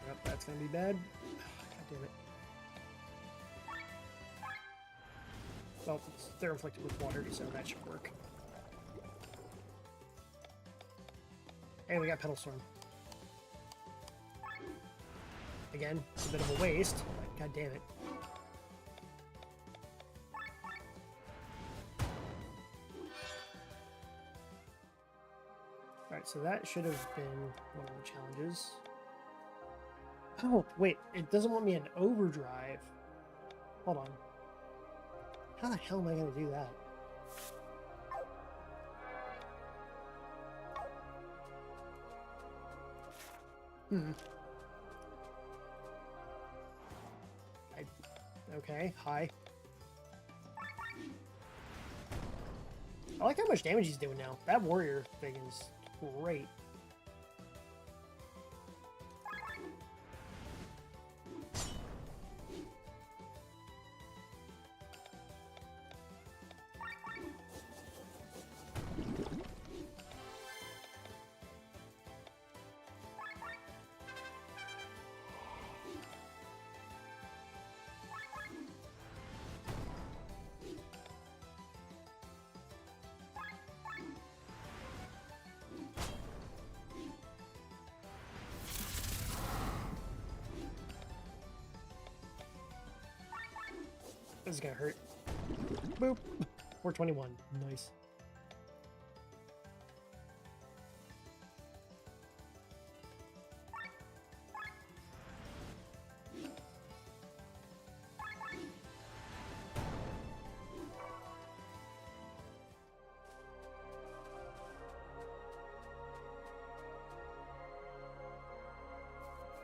Yep, that's gonna be bad. God damn it. Well, they're inflicted with water, so that should work. And we got Petal Storm. Again, it's a bit of a waste, but god damn it. Alright, so that should have been one of the challenges. Oh, wait, it doesn't want me in overdrive. Hold on. How the hell am I going to do that? Okay, hi. I like how much damage he's doing now. That warrior thing is great. This is gonna hurt. Boop. 421. Nice.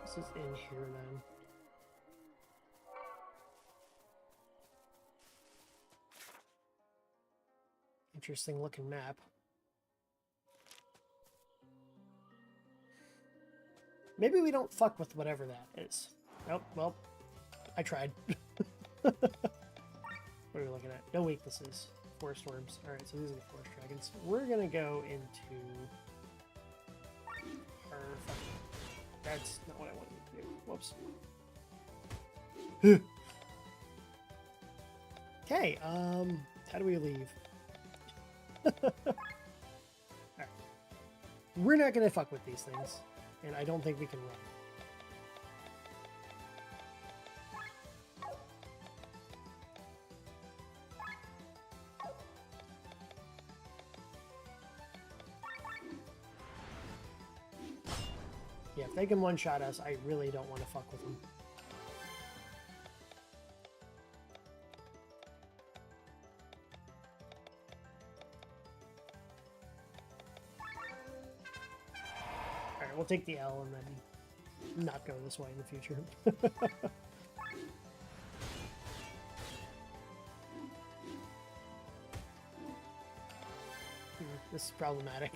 This is in here then. Interesting looking map. Maybe we don't fuck with whatever that is. Oh, well, I tried. What are we looking at? No weaknesses. Forest worms. Alright, so these are the forest dragons. We're gonna go into our fucking... That's not what I wanted to do. Whoops. Okay, how do we leave? Alright. We're not gonna fuck with these things, and I don't think we can run. Yeah, if they can one-shot us, I really don't want to fuck with them. Alright, we'll take the L and then not go this way in the future. This is problematic.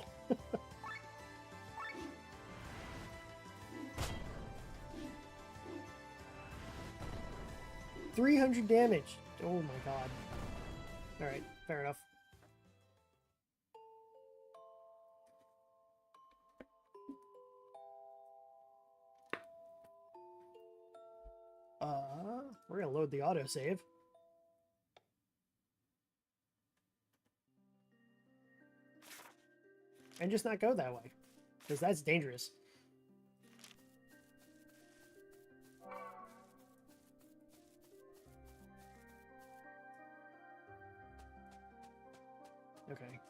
300 damage. Oh my god. Alright, fair enough. We're gonna load the autosave. And just not go that way, because that's dangerous. Okay.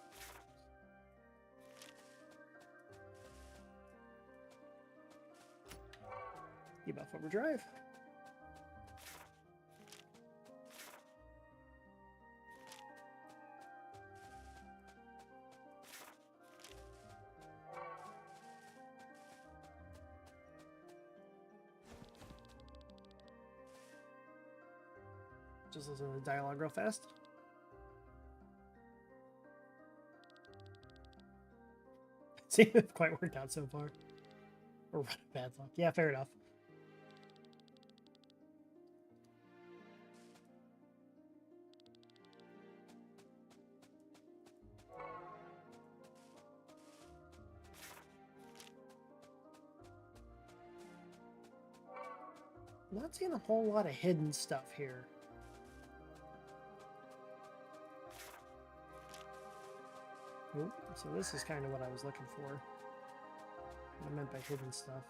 Debuff overdrive. Just listen to the dialogue real fast. See, it's quite worked out so far. Or bad luck. Yeah, fair enough. I'm not seeing a whole lot of hidden stuff here. Oop, so this is kind of what I was looking for. What I meant by hidden stuff.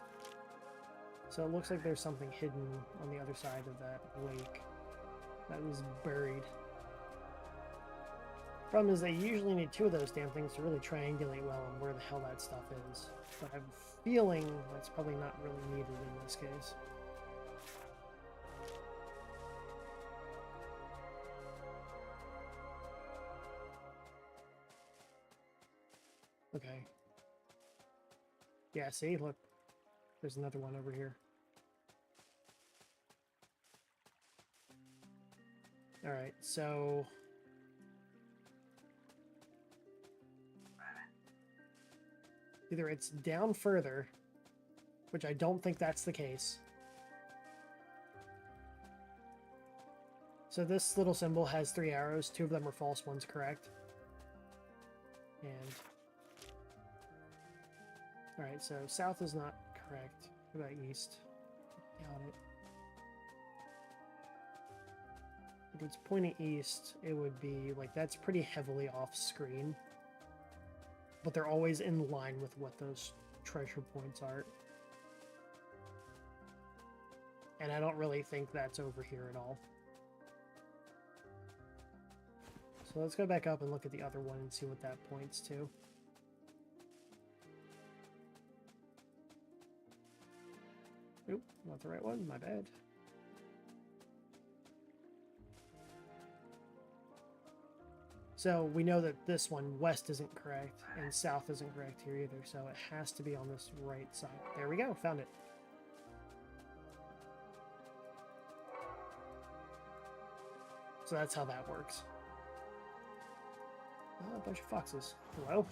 So it looks like there's something hidden on the other side of that lake that was buried. Problem is they usually need 2 of those damn things to really triangulate well on where the hell that stuff is. But I have a feeling that's probably not really needed in this case. Okay. Yeah, see? Look. There's another one over here. Alright, so... either it's down further, which I don't think that's the case. So this little symbol has 3 arrows. 2 of them are false, one's correct. And... alright, so south is not correct. What about east? Got it. If it's pointing east, it would be like that's pretty heavily off screen. But they're always in line with what those treasure points are. And I don't really think that's over here at all. So let's go back up and look at the other one and see what that points to. Oop, not the right one, my bad. So we know that this one, west, isn't correct, and south isn't correct here either, so it has to be on this right side. There we go, found it. So that's how that works. Oh, a bunch of foxes. Hello?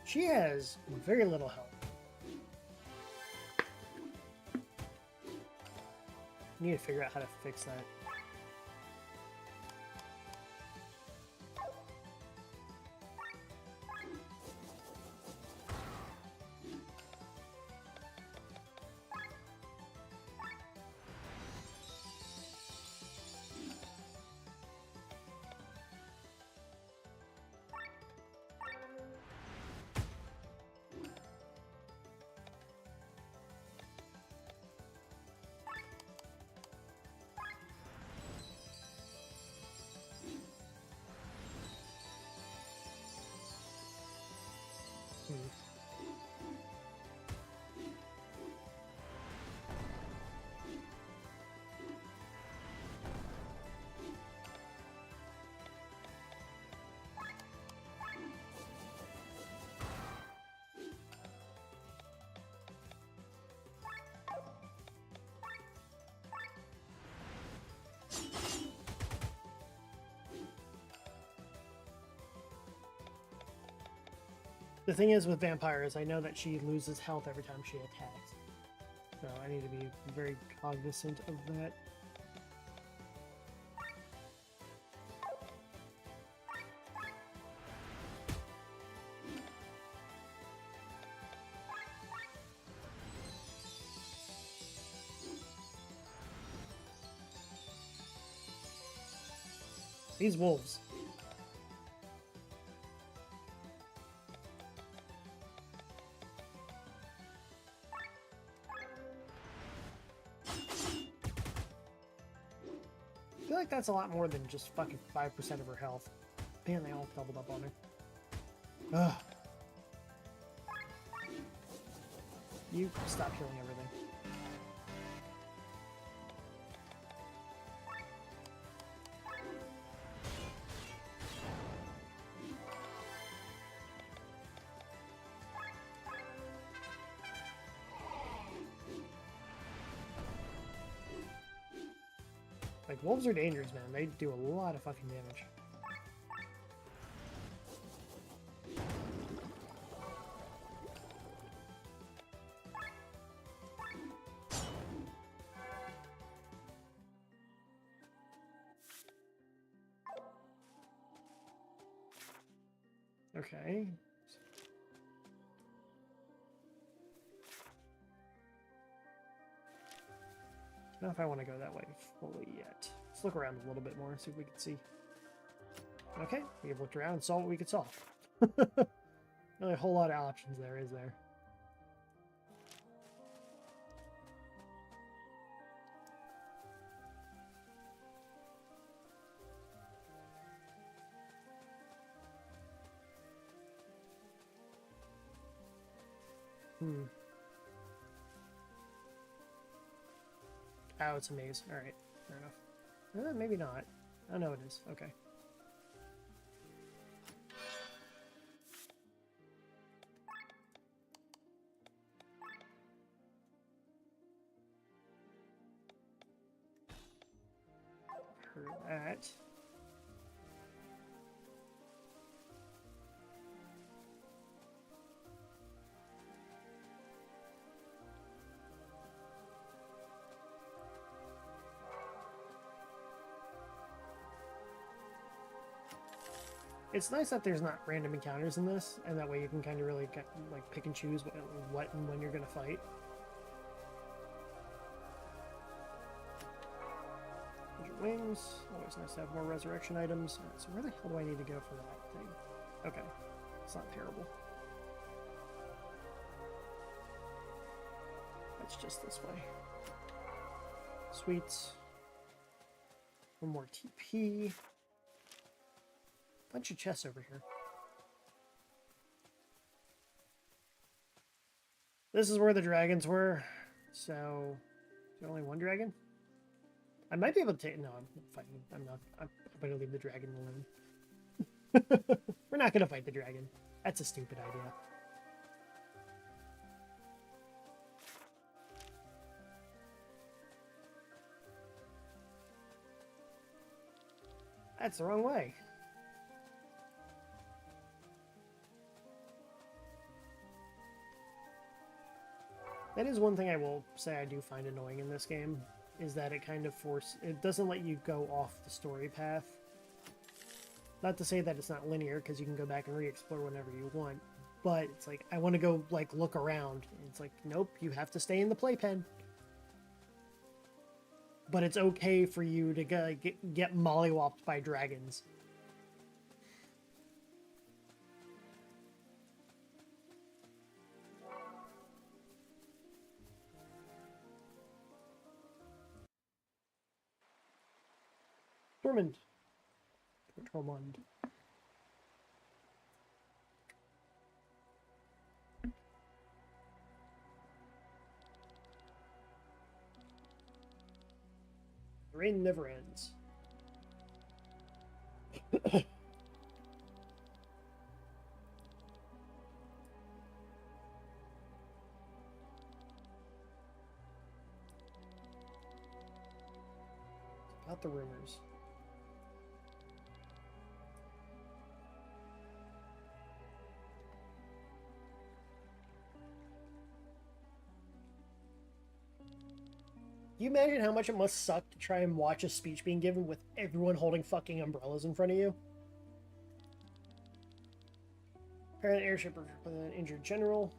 She has very little health. I need to figure out how to fix that. The thing is with vampires, I know that she loses health every time she attacks. So I need to be very cognizant of that. These wolves. I feel like that's a lot more than just fucking 5% of her health. Man, they all doubled up on her. Ugh. You stop killing everything. Like, wolves are dangerous, man. They do a lot of fucking damage. Okay. I don't know if I want to go that way fully yet. Let's look around a little bit more and see if we can see. Okay, we have looked around and saw what we could solve. Really a whole lot of options there, is there? Oh, it's a maze. Alright, fair enough. Maybe not. Oh, no, it is. Okay. Heard that. It's nice that there's not random encounters in this, and that way you can kind of really get, like, pick and choose what and when you're going to fight. Wings. Always nice to have more resurrection items. Right, so where the hell do I need to go for that thing? Okay. It's not terrible. That's just this way. Sweets. One more TP. Bunch of chests over here. This is where the dragons were. So, is there only one dragon? I might be able to take... No, I'm fighting. I'm not. I'm going to leave the dragon alone. We're not going to fight the dragon. That's a stupid idea. That's the wrong way. That is one thing I will say I do find annoying in this game, is that it kind of it doesn't let you go off the story path. Not to say that it's not linear, because you can go back and re-explore whenever you want, but it's like, I want to go, like, look around. And it's like, nope, you have to stay in the playpen. But it's okay for you to get mollywopped by dragons. Tormund. Tormund. The rain never ends. About the rumors. Can you imagine how much it must suck to try and watch a speech being given with everyone holding fucking umbrellas in front of you? Repair an airship with an injured general.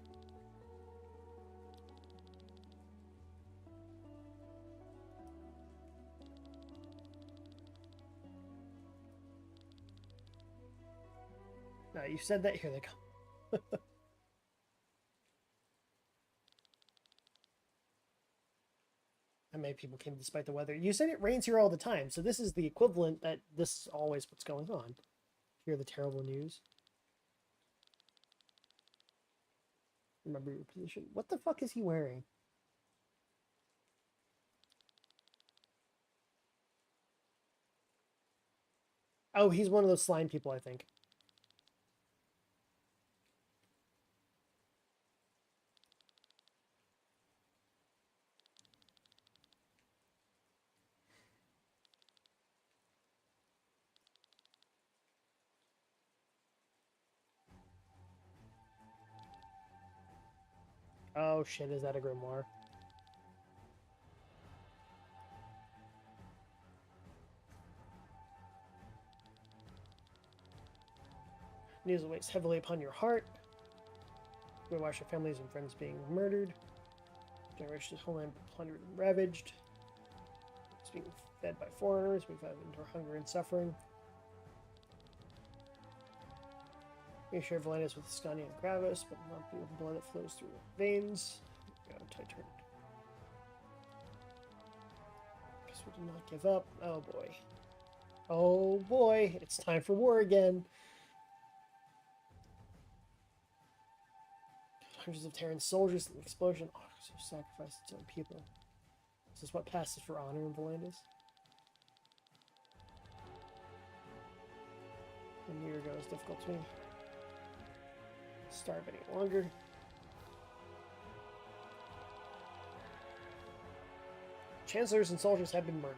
You said that. Here they come. How many people came despite the weather? You said it rains here all the time, so this is the equivalent that this is always what's going on. Hear the terrible news. Remember your position. What the fuck is he wearing? Oh, he's one of those slime people, I think. Oh shit, is that a grimoire? News weighs heavily upon your heart. We watch your families and friends being murdered. Generations homeland plundered and ravaged. It's being fed by foreigners. We've had endure hunger and suffering. We share Valenus with Scania and Gravis, but not be with the blood that flows through the veins. We got a tight turn. Guess we did not give up. Oh boy. Oh boy, it's time for war again. Hundreds of Terran soldiers in the explosion. Oh, so sacrificed its own people. Is this what passes for honor in Volandis? 1 year ago it was difficult to starve any longer. Chancellors and soldiers have been murdered.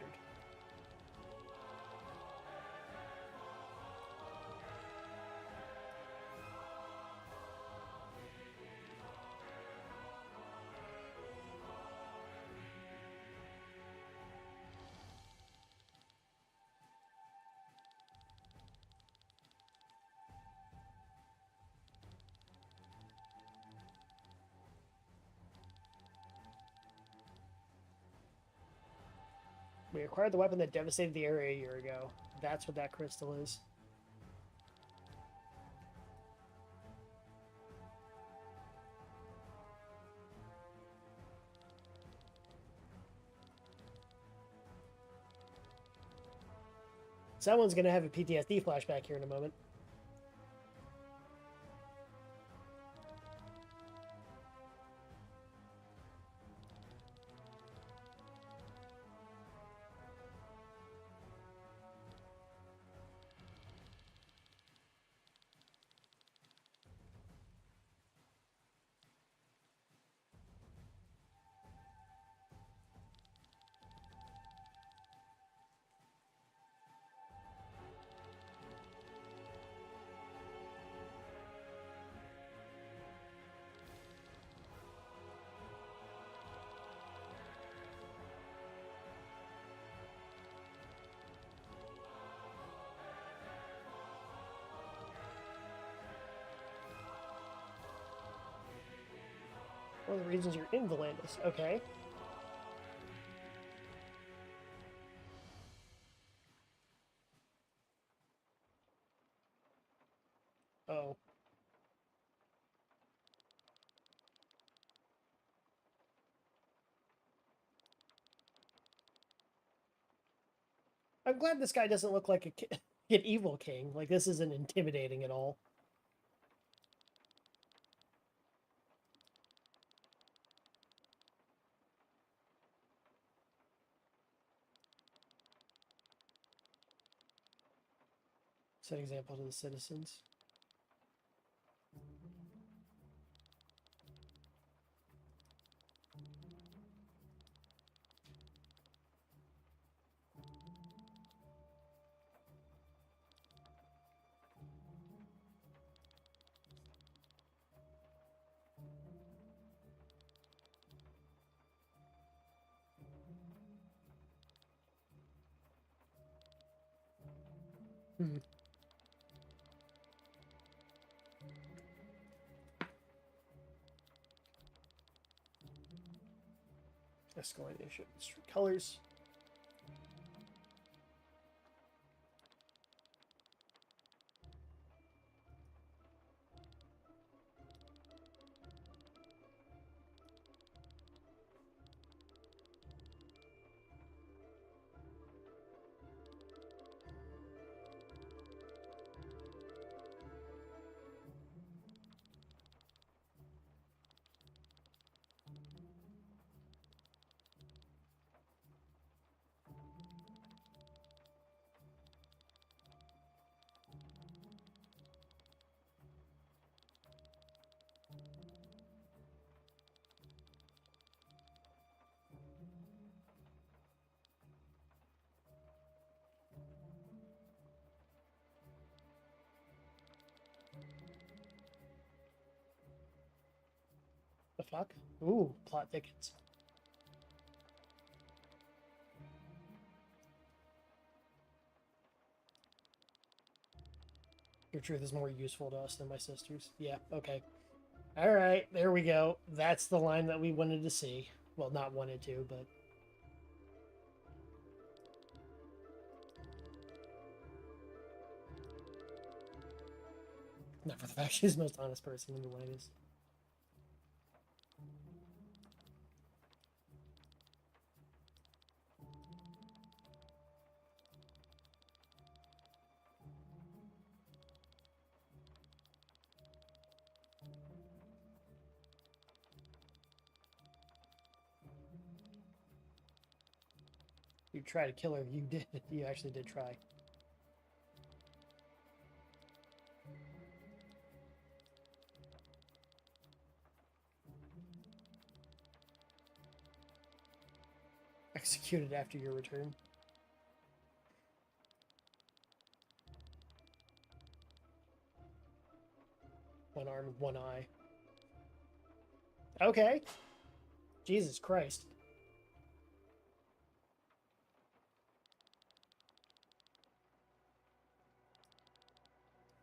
We acquired the weapon that devastated the area a year ago. That's what that crystal is. Someone's gonna have a PTSD flashback here in a moment. One of the reasons you're in Volandis. Okay. Oh. I'm glad this guy doesn't look like an evil king. Like, this isn't intimidating at all. Set example to the citizens. Hmm. Escalation. Street colors. fuck? Ooh, plot thickens. Your truth is more useful to us than my sister's. Yeah, okay. Alright, there we go. That's the line that we wanted to see. Well, not wanted to, but... Not for the fact she's the most honest person in the way it is. You tried to kill her. You did. You actually did try. Executed after your return. One arm, one eye. Okay. Jesus Christ.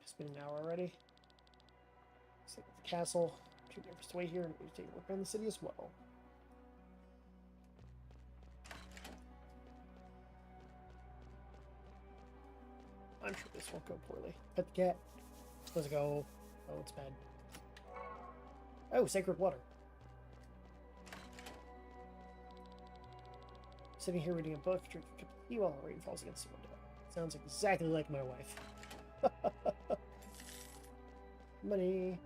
It's been an hour already. Let's look at the castle. Too nervous to wait here, and we take a look around the city as well. I'm sure this won't go poorly. Pet the cat. Let's go. Oh, it's bad. Oh, sacred water. Sitting here reading a book, drinking a cup of tea while the rain falls against the window. Sounds exactly like my wife. Money.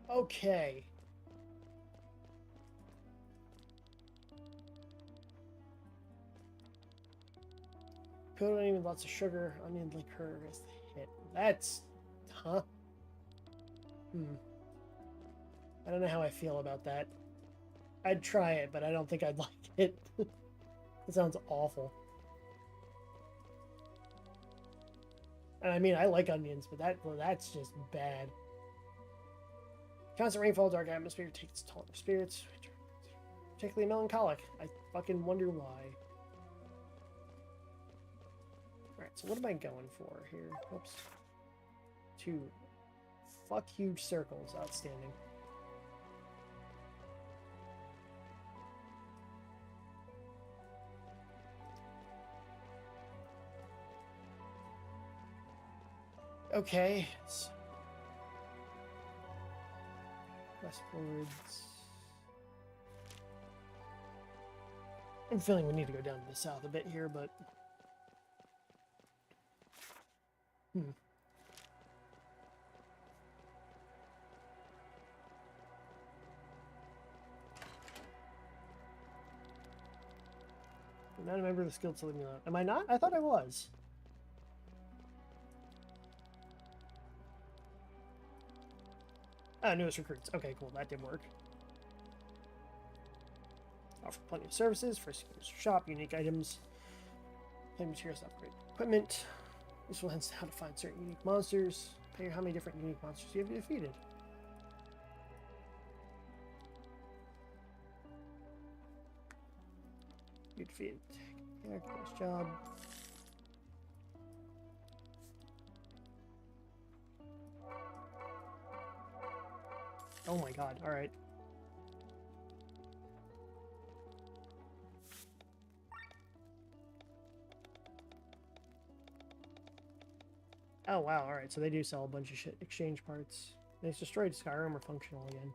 Okay. Put on even lots of sugar, onion liquor is the hit. That's... Huh? I don't know how I feel about that. I'd try it, but I don't think I'd like it. It sounds awful. And I mean, I like onions, but that's just bad. Constant rainfall, dark atmosphere takes its toll on spirits. Particularly melancholic. I fucking wonder why. Alright, so what am I going for here? Oops. 2 fuck huge circles. Outstanding. Okay. Westwards. I'm feeling we need to go down to the south a bit here, but... I'm not a member of the Skilled Selenium. Am I not? I thought I was. Ah, newest recruits. Okay, cool. That did work. Offer plenty of services. First shop, unique items. Play materials, upgrade equipment. This will hints how to find certain unique monsters. Pay how many different unique monsters you have defeated. You defeated. Yeah, nice job. Oh my god, alright. Oh wow, alright, so they do sell a bunch of shit. Exchange parts. They've destroyed Skyrim are functional again.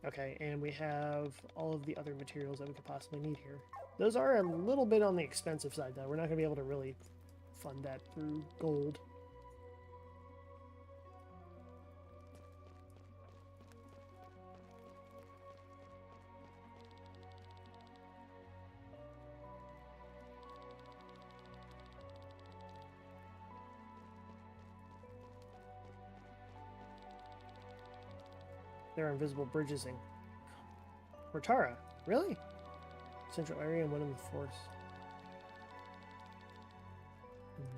Okay, and we have all of the other materials that we could possibly need here. Those are a little bit on the expensive side though. We're not going to be able to really fund that through gold. There are invisible bridges in Cortara. Really? Central area and one in the forest.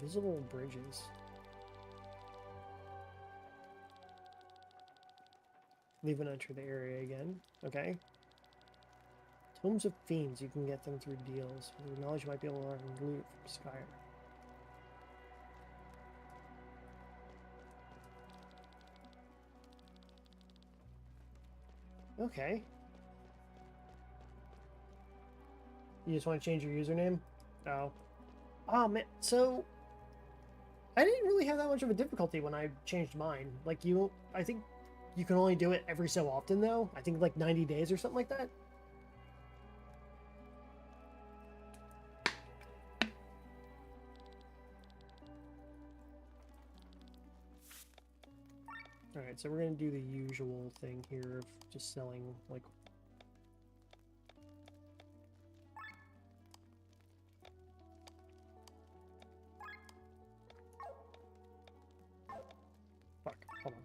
Invisible bridges. Leave and enter the area again. Okay. Tomes of Fiends, you can get them through deals. With your knowledge, you might be able to learn loot from Skyr. Okay. You just want to change your username? Oh. Oh, man. So, I didn't really have that much of a difficulty when I changed mine. Like, I think you can only do it every so often, though. I think like 90 days or something like that. Alright, so we're going to do the usual thing here of just selling, like... Fuck, hold on.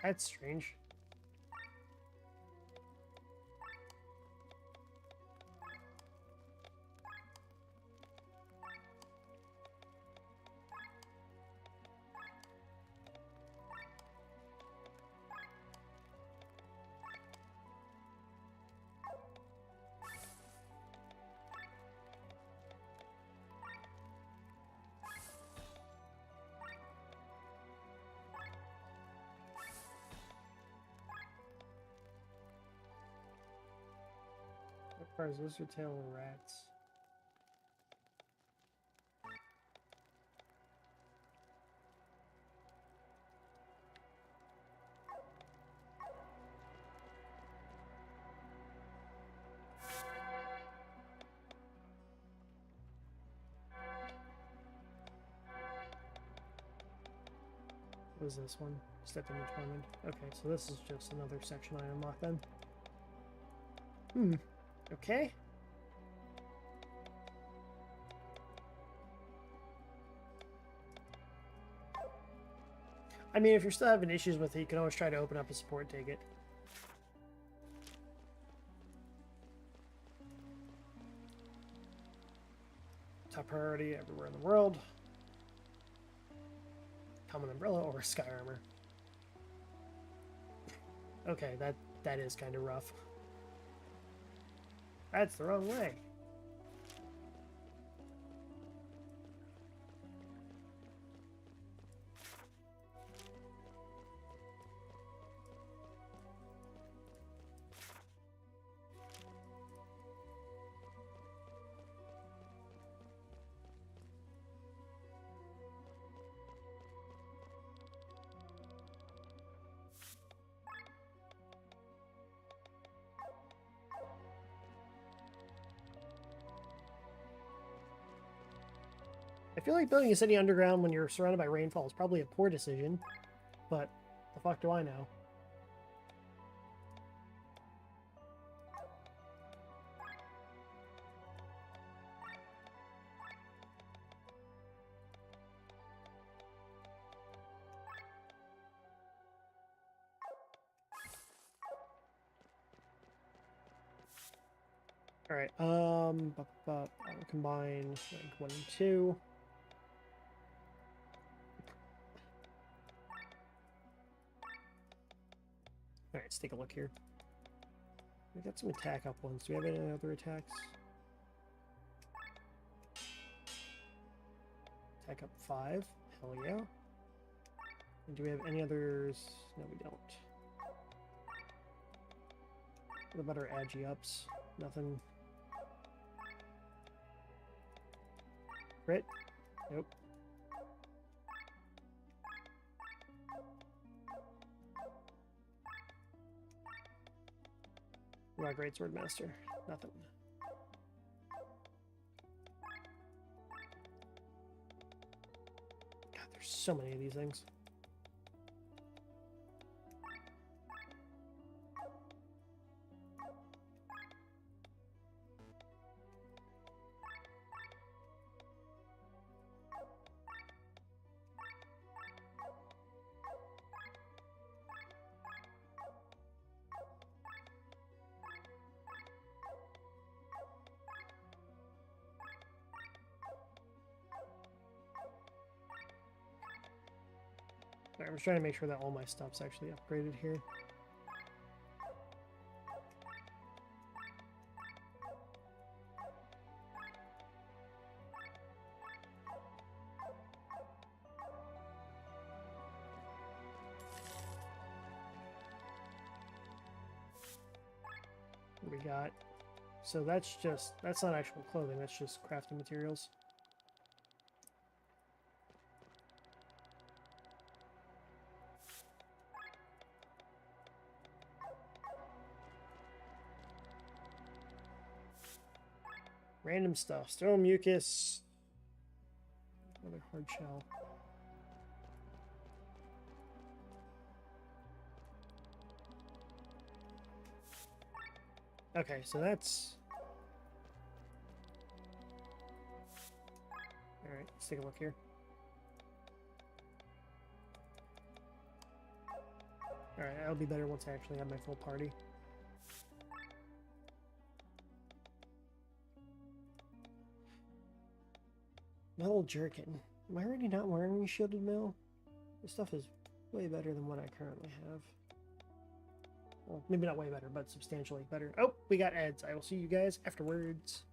That's strange. What are those? Are tail rats. What is this one? Step in the torment. Okay, so this is just another section I unlocked then. Okay. I mean, if you're still having issues with it, you can always try to open up a support ticket. Top priority everywhere in the world. Common umbrella or sky armor. Okay, that is kind of rough. That's the wrong way. I feel like building a city underground when you're surrounded by rainfall is probably a poor decision, but the fuck do I know? Alright, I'll combine like 1 and 2. Alright, let's take a look here. We got some attack up ones. Do we have any other attacks? Attack up 5. Hell yeah. And do we have any others? No, we don't. What about our agi ups? Nothing. Crit? Nope. What about Great Sword Master? Nothing. God, there's so many of these things. Alright, I'm just trying to make sure that all my stuff's actually upgraded here. What we got? So that's not actual clothing, that's just crafting materials. Random stuff. Stone mucus. Another hard shell. Okay, so that's... Alright, let's take a look here. Alright, that'll be better once I actually have my full party. Metal jerkin. Am I already not wearing shielded mail? This stuff is way better than what I currently have. Well, maybe not way better, but substantially better. Oh, we got ads. I will see you guys afterwards.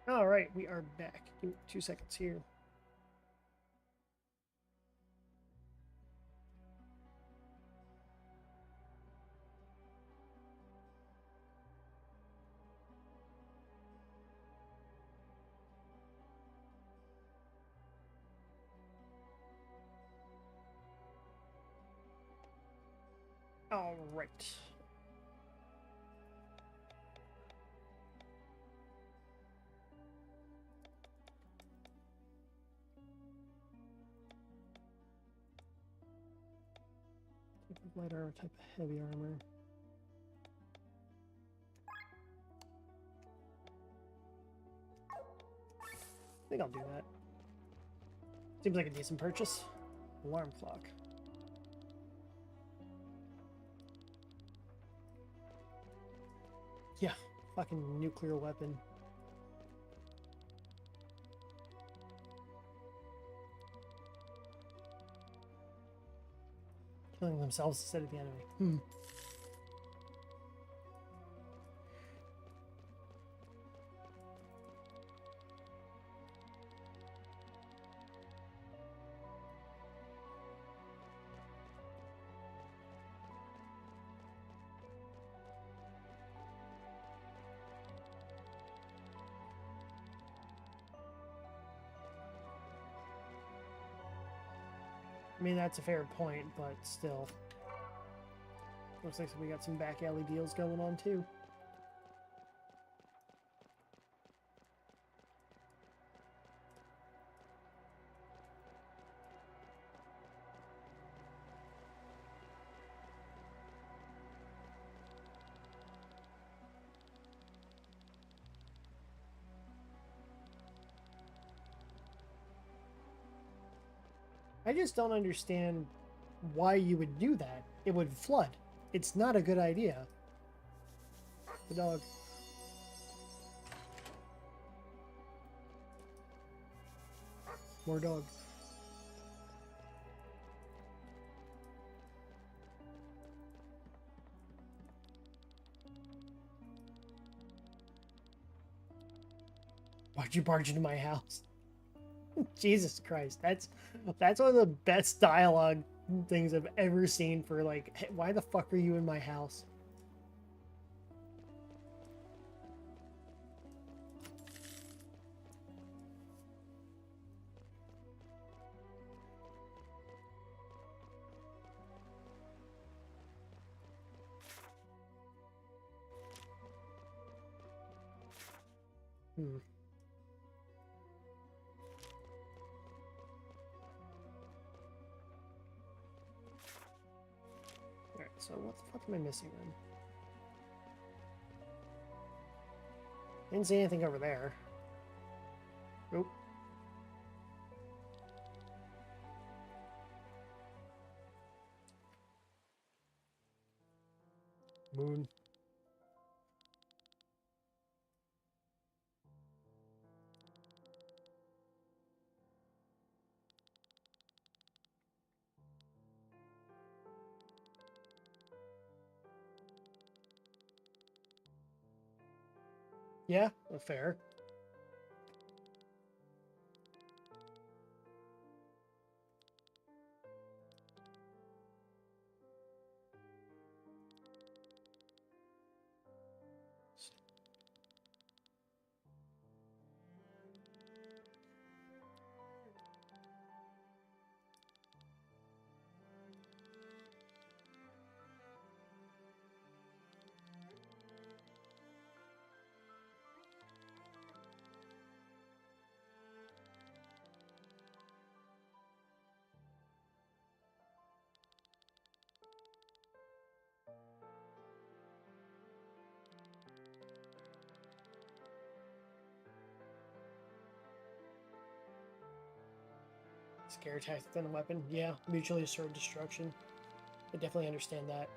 All right, we are back. Give me 2 seconds here. All right. of light armor, type of heavy armor. I think I'll do that. Seems like a decent purchase. Alarm clock. Yeah, fucking nuclear weapon. Killing themselves instead of the enemy. I mean, that's a fair point, but still. Looks like we got some back alley deals going on, too. I just don't understand why you would do that. It would flood. It's not a good idea. The dog. More dog. Why'd you barge into my house? Jesus Christ, that's one of the best dialogue things I've ever seen for like, hey, why the fuck are you in my house? Alright, so what the fuck am I missing then? Didn't see anything over there. Nope. Moon. Yeah, fair. Scare attack within a weapon. Yeah, mutually assured destruction. I definitely understand that.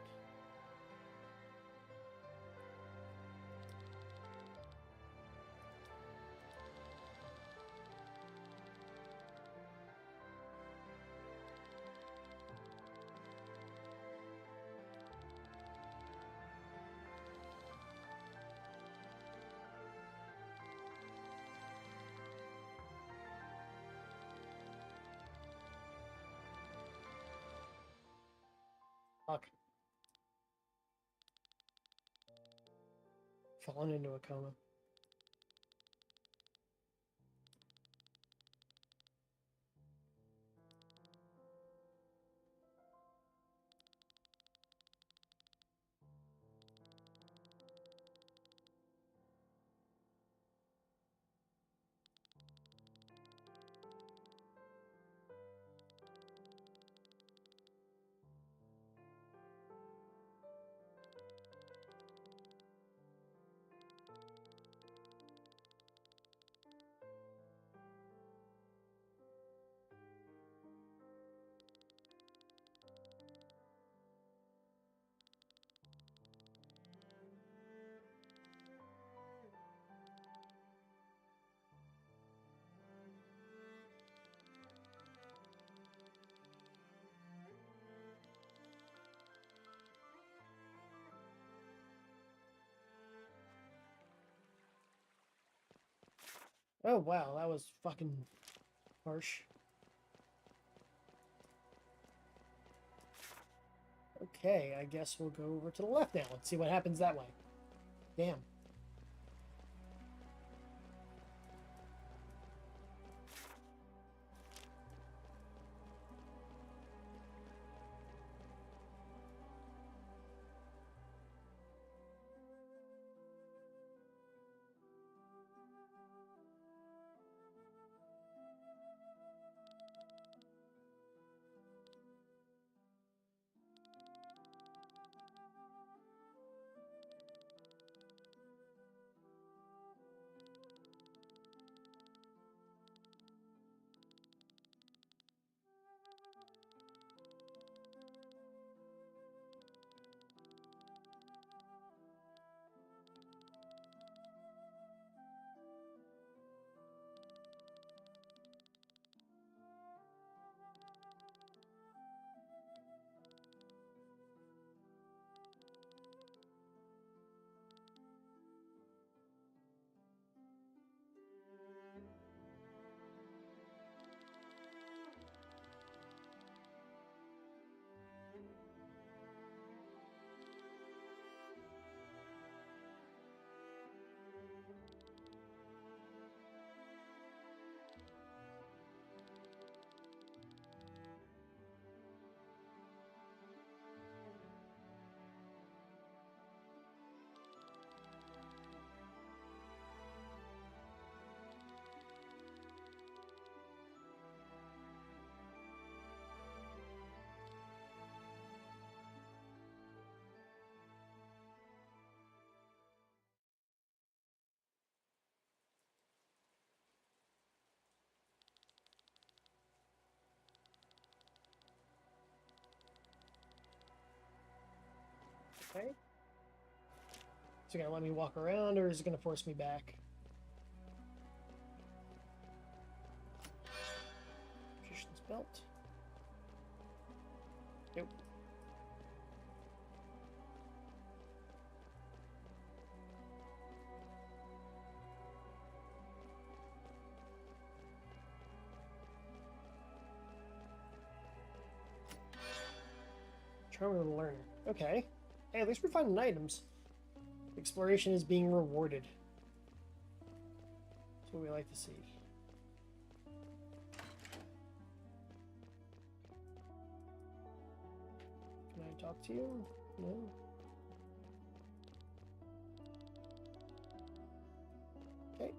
Fuck. Fallen into a coma. Oh, wow, that was fucking harsh. Okay, I guess we'll go over to the left now. Let's see what happens that way. Damn. Okay. Is it gonna let me walk around, or is it gonna force me back? Magician's belt. Nope. Charm of the learner. Okay. Hey, at least we're finding items. Exploration is being rewarded. That's what we like to see. Can I talk to you? No. Okay.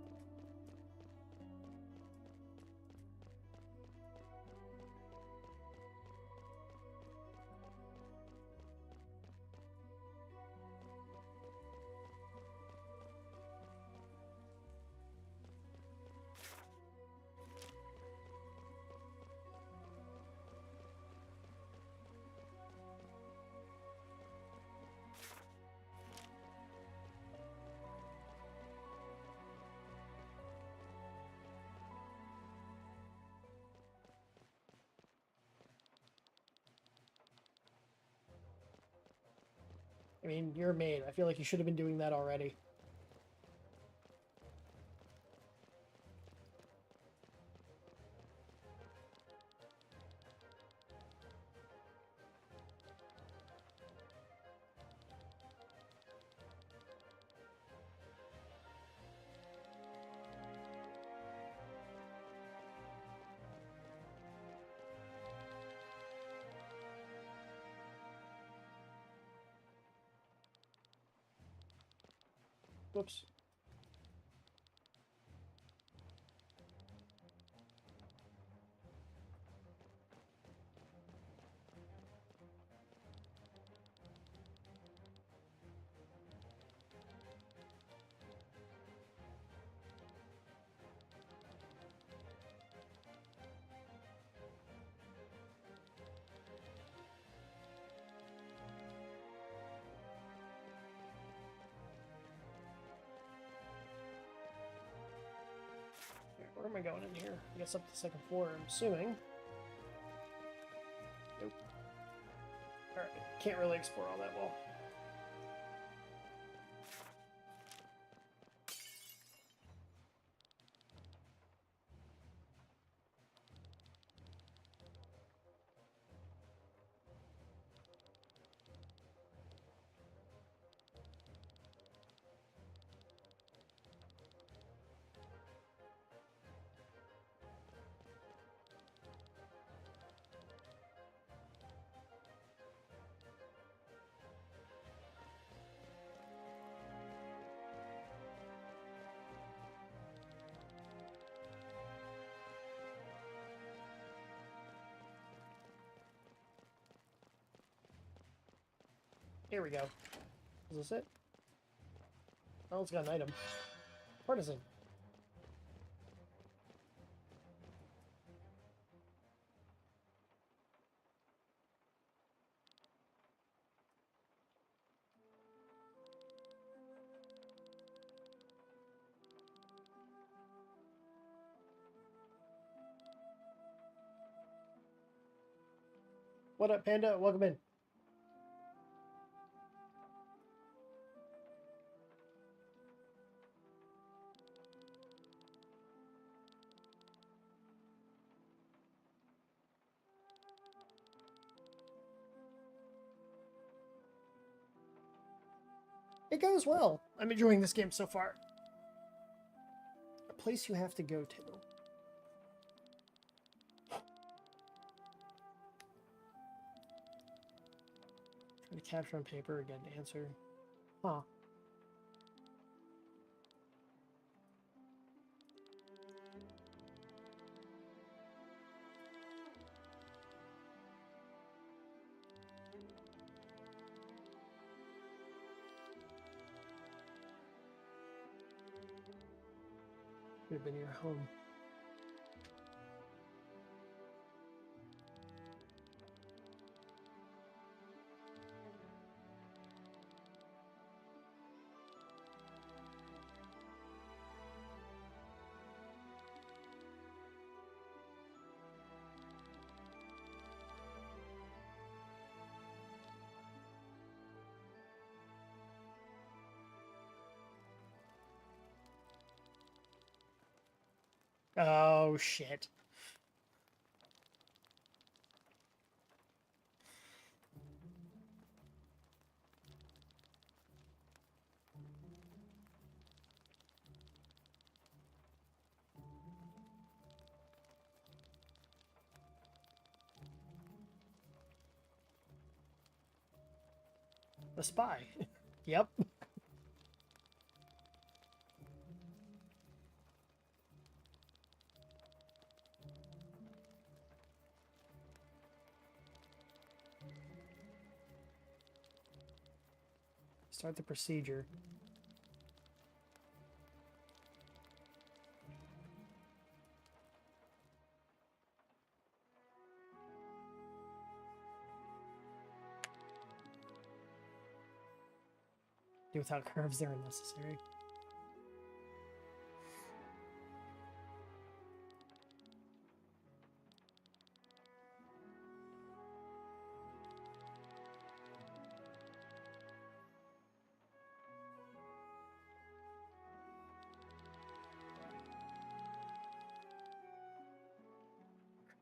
I mean, you're a maid. I feel like you should have been doing that already. Whoops. Where am I going in here? I guess up to the second floor, I'm assuming. Nope. Alright, can't really explore all that well. Here we go. Is this it? Oh, it's got an item. Partisan. What up, Panda? Welcome in. It goes well. I'm enjoying this game so far. A place you have to go to. Try to capture on paper or get an answer. Huh. Could have been your home. Oh, shit. The spy. Yep. Start the procedure. Do without curves, they're unnecessary.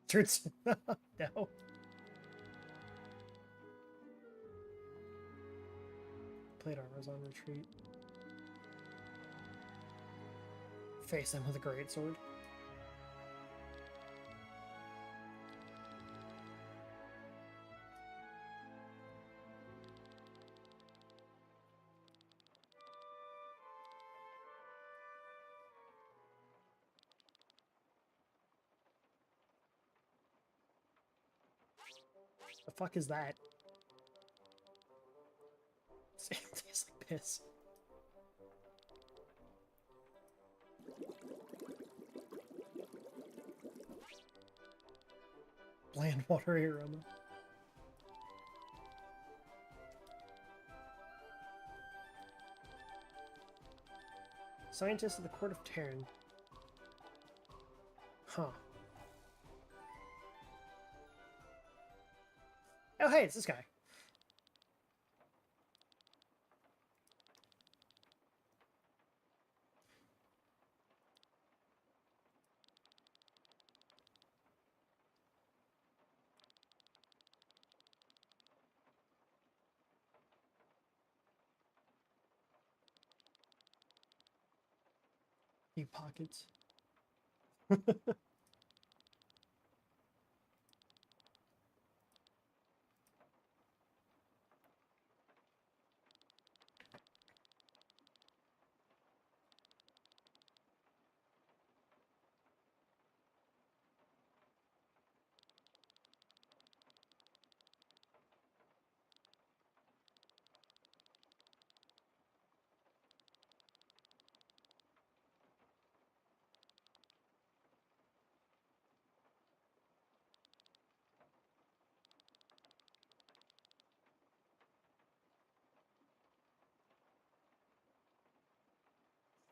Turns no. Plate armor's on retreat. Face him with a greatsword. The fuck is that? It tastes like piss. Bland watery aroma. Scientist of the Court of Terran. Huh. Oh, hey, it's this guy. Deep pockets.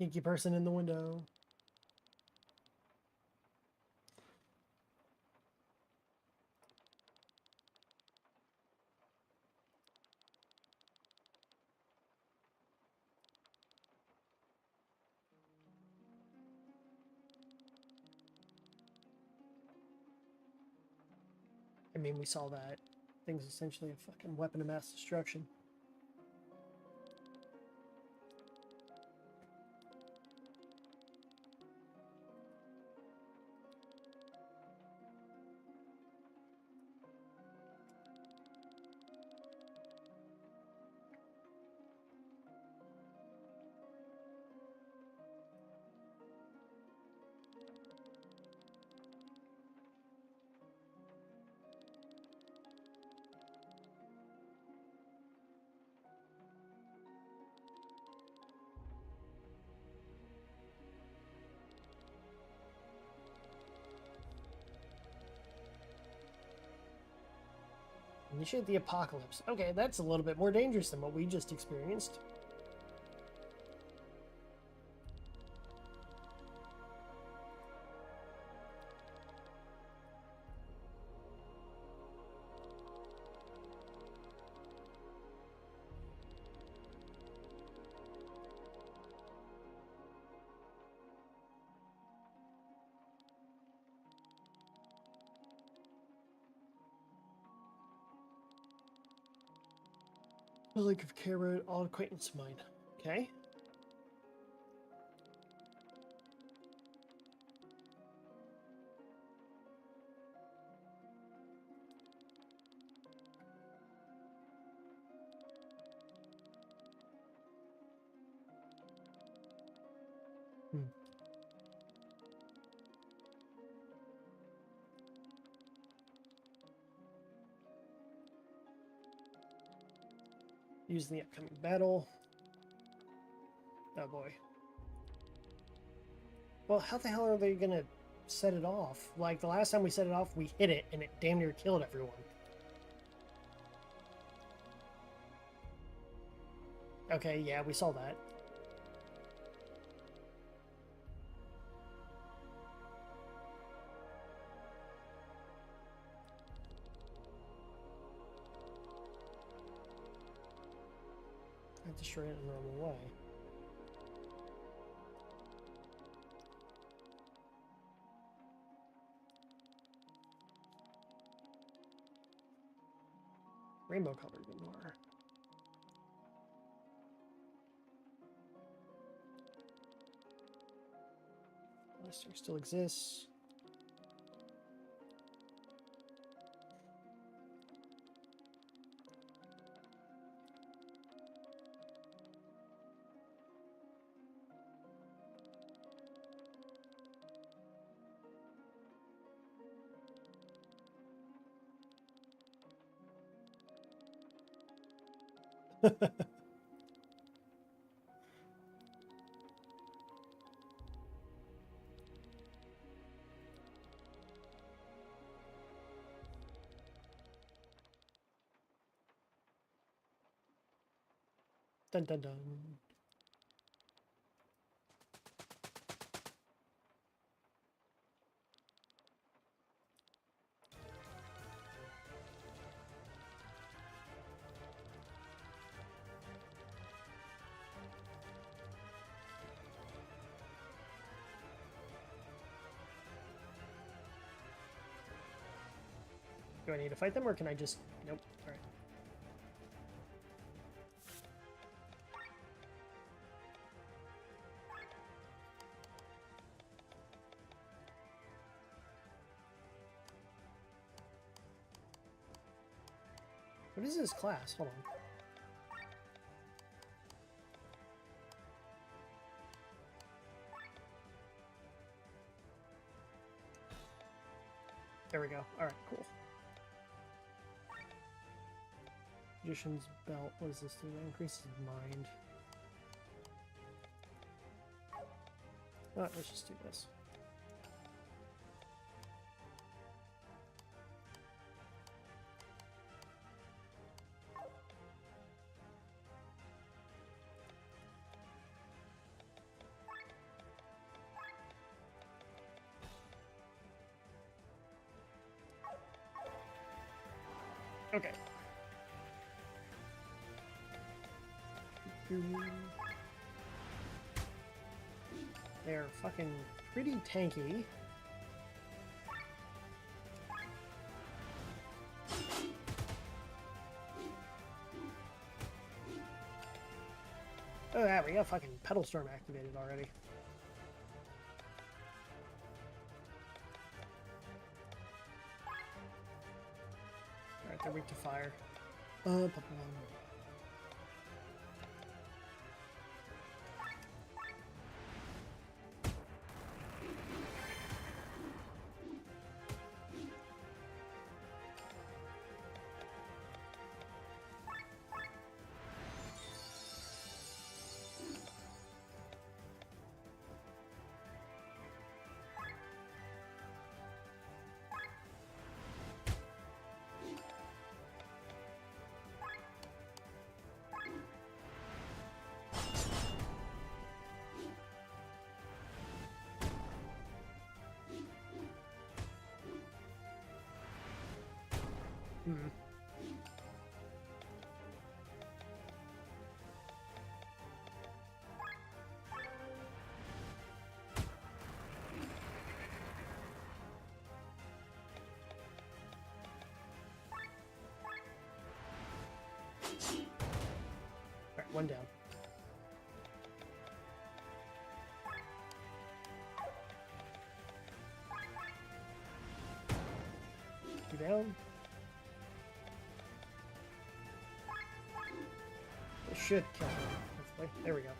Geeky person in the window. I mean, we saw that. Thing's essentially a fucking weapon of mass destruction. Initiate the apocalypse. Okay, that's a little bit more dangerous than what we just experienced. Like of care about all acquaintance of mine. Okay. Use the upcoming battle. Oh boy. Well, how the hell are they gonna set it off? Like the last time we set it off, we hit it and it damn near killed everyone. Okay, yeah, we saw that. I destroy it in a normal way. Rainbow colored more. Lister still exists. Dun dun dun. Do I need to fight them or can I just... Nope. Alright. What is this class? Hold on. There we go. Alright, cool. Magician's belt. What does this do? That increases mind. Let's just do this. Okay. They're fucking pretty tanky. Oh yeah, we got fucking Pedal Storm activated already. Alright, they're weak to fire. Hmm. Alright, one down. Two down. It should kill him, hopefully. There we go.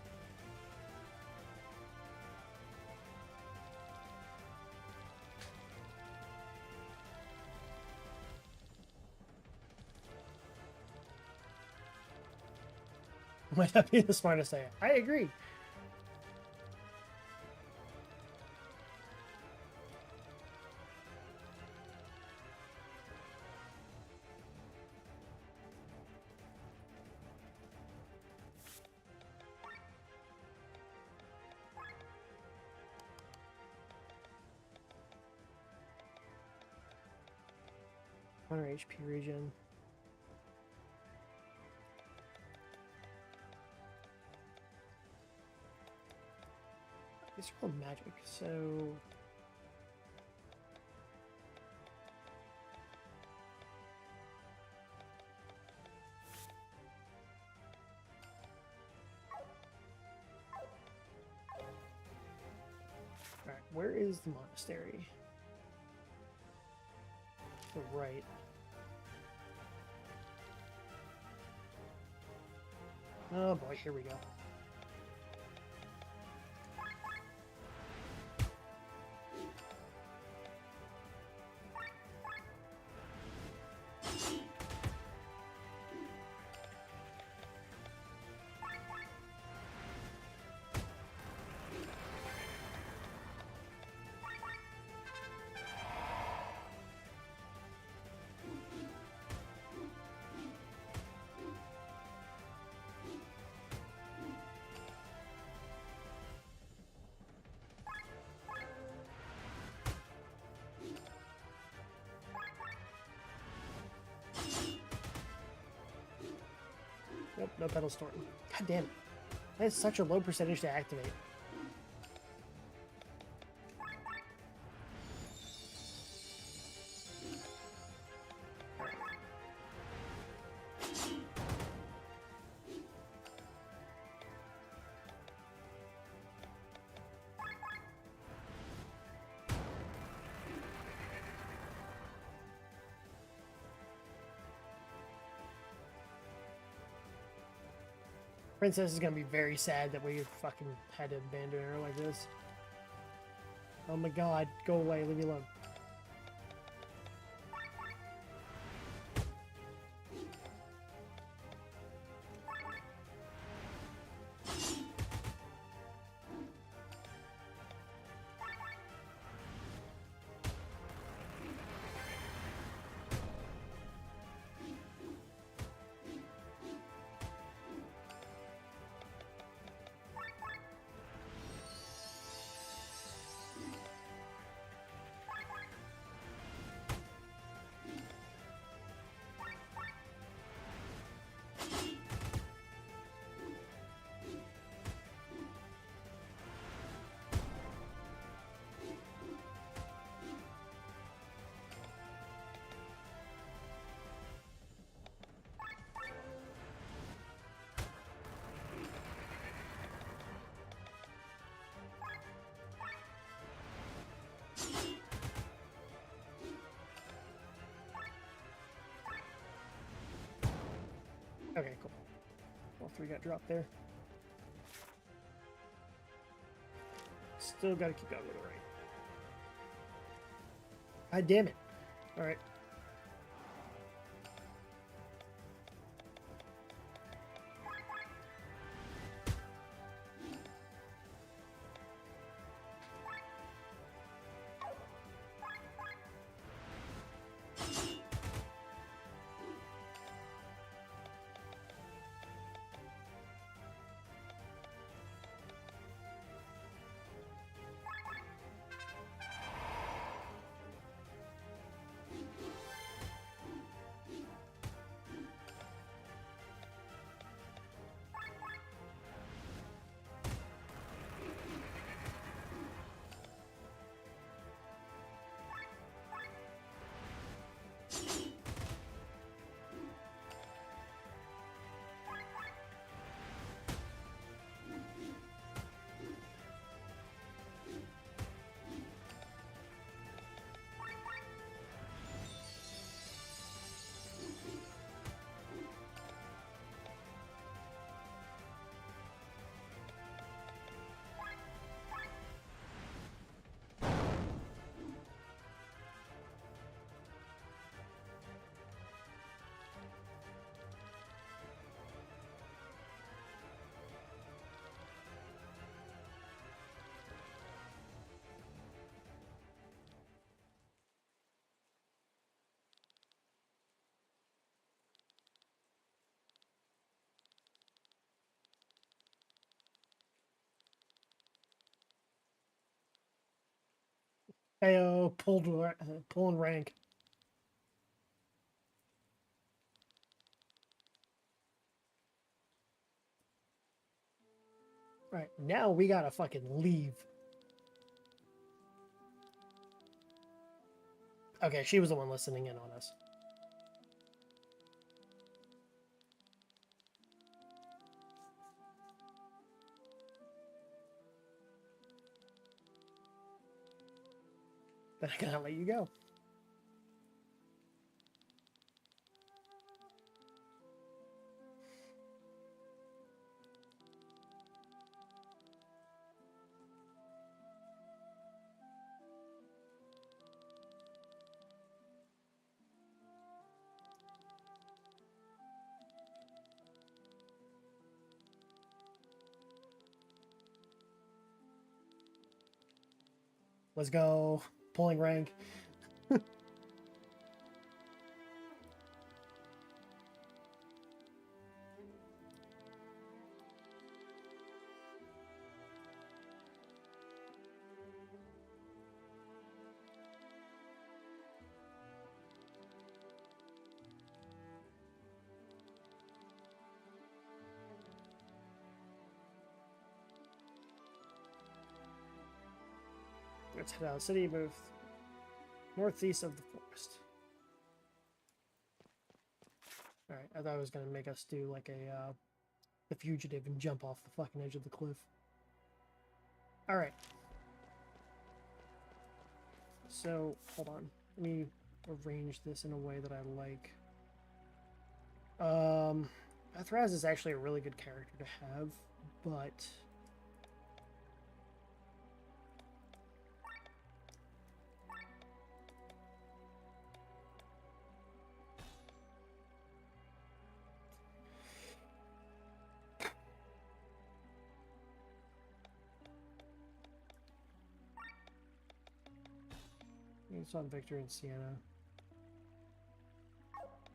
Might not be the smartest thing. I agree. Honor HP regen. It's called magic, so alright, where is the monastery? To the right. Oh boy, here we go. Nope, no Pedal Storm. God damn it. That is such a low percentage to activate. Princess is gonna be very sad that we fucking had to abandon her like this. Oh my god, go away, leave me alone. Okay, cool. All three got dropped there. Still got to keep going to the right. God damn it. All right. Heyo, pulling rank. Right, now we gotta fucking leave. Okay, she was the one listening in on us. Then I gotta let you go. Let's go. Pulling rank. Let's head out of the city, move northeast of the forest. Alright, I thought it was going to make us do like a the fugitive and jump off the fucking edge of the cliff. Alright. So, hold on. Let me arrange this in a way that I like. Bethraz is actually a really good character to have, but... It's on Victor and Sienna.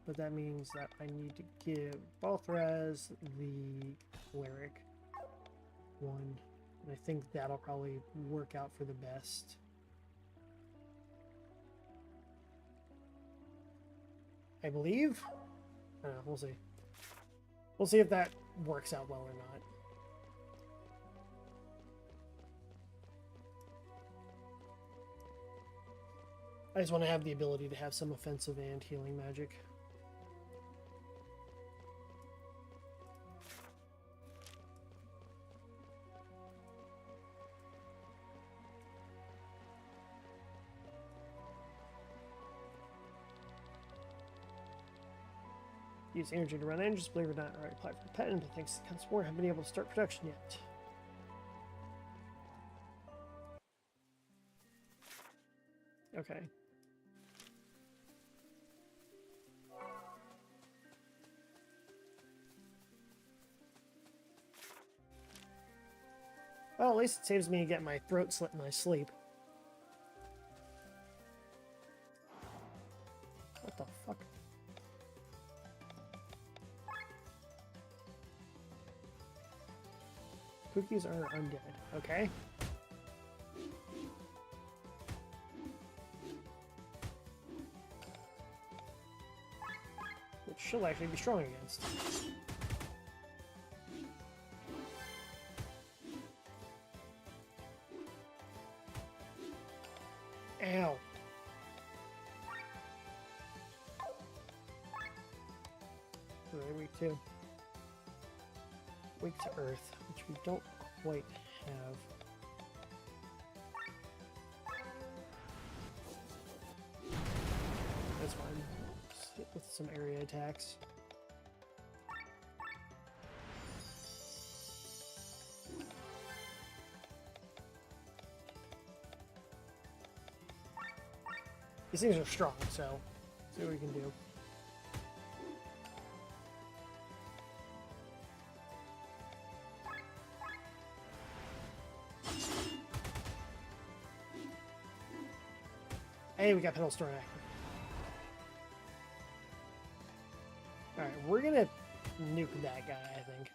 But that means that I need to give Balthraz the cleric one. And I think that'll probably work out for the best. I believe? I don't know, we'll see. We'll see if that works out well or not. I just want to have the ability to have some offensive and healing magic. Use energy to run engines, believe it or not. Already applied for the patent, but thanks to the customer, haven't been able to start production yet. Okay. Well, at least it saves me getting my throat slit in my sleep. What the fuck? Cookies are undead. Okay. Which she'll actually be strong against. Ow. They're weak too. Weak to earth, which we don't quite have. That's fine. Just hit with some area attacks. These things are strong, so see what we can do. Hey, we got pedal storm active. Alright, we're gonna nuke that guy, I think.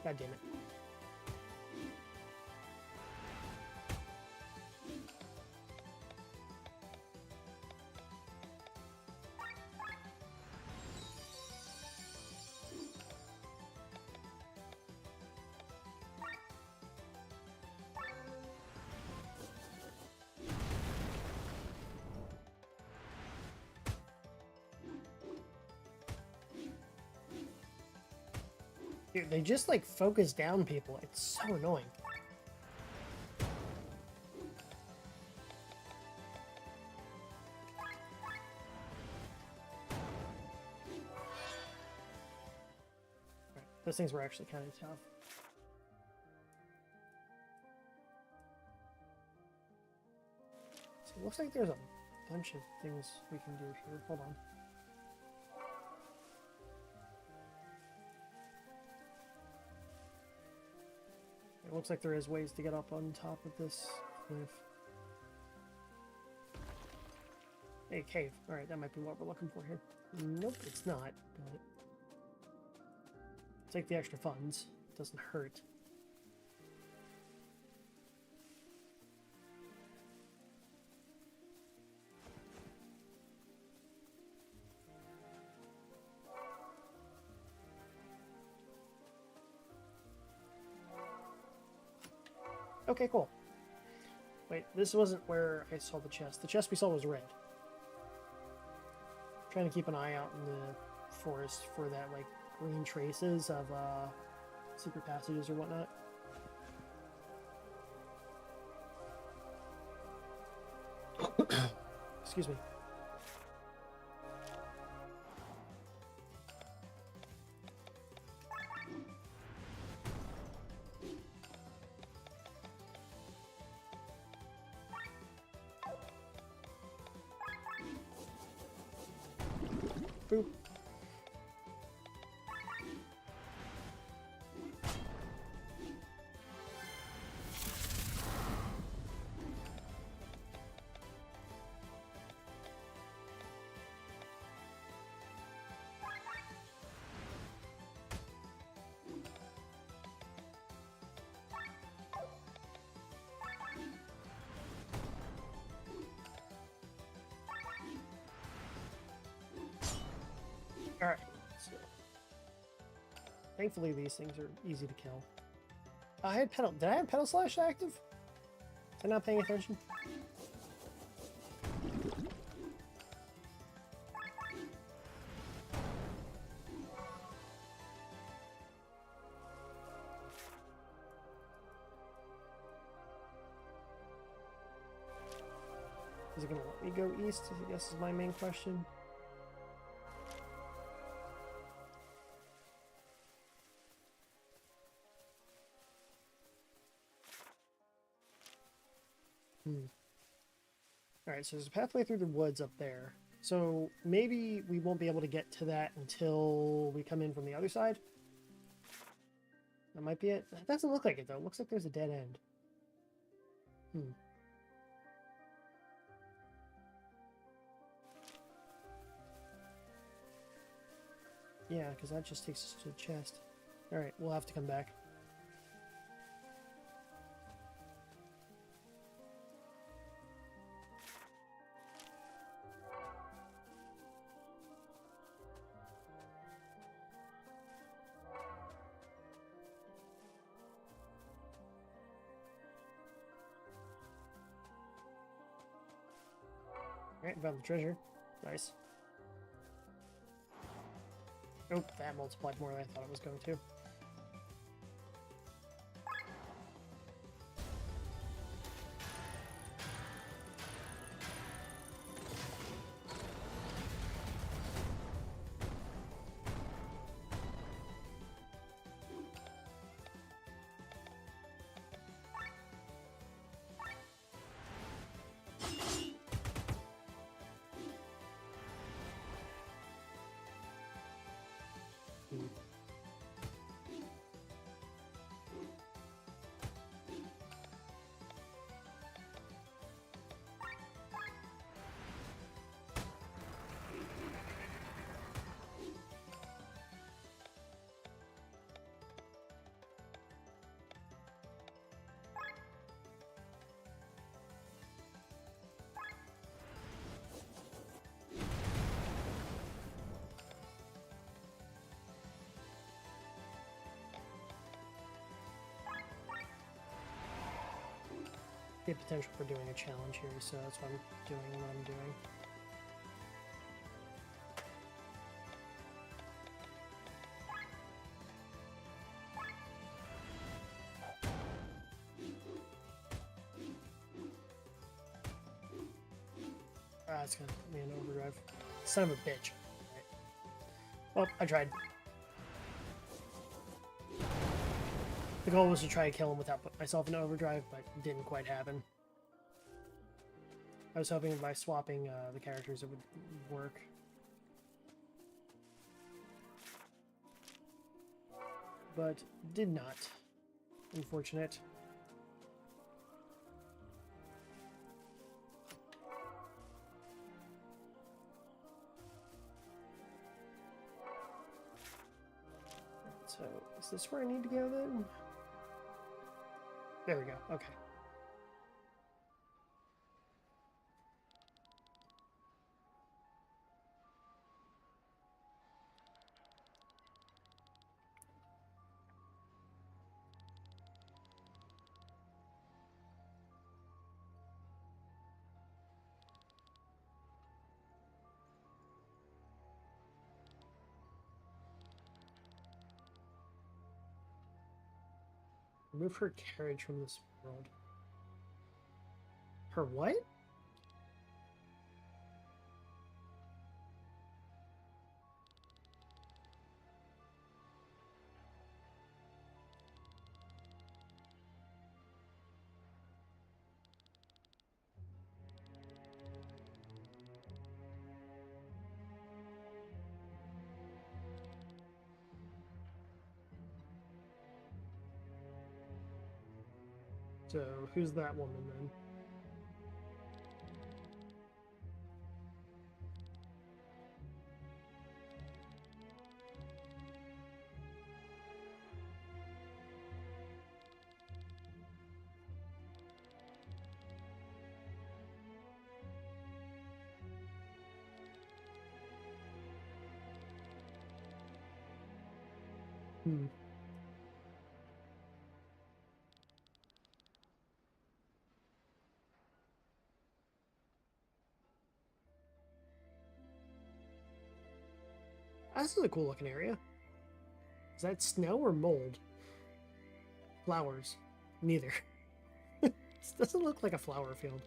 God damn it. Dude, they just like focus down people. It's so annoying. Right, those things were actually kind of tough. So it looks like there's a bunch of things we can do here. Hold on. It looks like there is ways to get up on top of this cliff. Hey, cave. Alright, that might be what we're looking for here. Nope, it's not, but take the extra funds. It doesn't hurt. Okay, cool. Wait, this wasn't where I saw the chest. The chest we saw was red. Trying to keep an eye out in the forest for that, like, green traces of, secret passages or whatnot. Excuse me. Boop. Alright. So, thankfully these things are easy to kill. I had pedal. Did I have pedal slash active? Was I not paying attention? Is it going to let me go east? I guess is my main question. Alright, so there's a pathway through the woods up there. So maybe we won't be able to get to that until we come in from the other side. That might be it. That doesn't look like it, though. It looks like there's a dead end. Yeah, because that just takes us to the chest. Alright, we'll have to come back. Alright, found the treasure. Nice. Oh, that multiplied more than I thought it was going to. Potential for doing a challenge here, so that's why I'm doing what I'm doing. Ah, it's gonna put me in overdrive. Son of a bitch. Right. Well, I tried. The goal was to try to kill him without putting myself in overdrive, but it didn't quite happen. I was hoping by swapping the characters it would work. But did not. Unfortunate. So, is this where I need to go then? There we go, okay. Remove her carriage from this world. Her what? So, who's that woman then? Hmm. This is a cool looking area. Is that snow or mold? Flowers. Neither. This doesn't look like a flower field.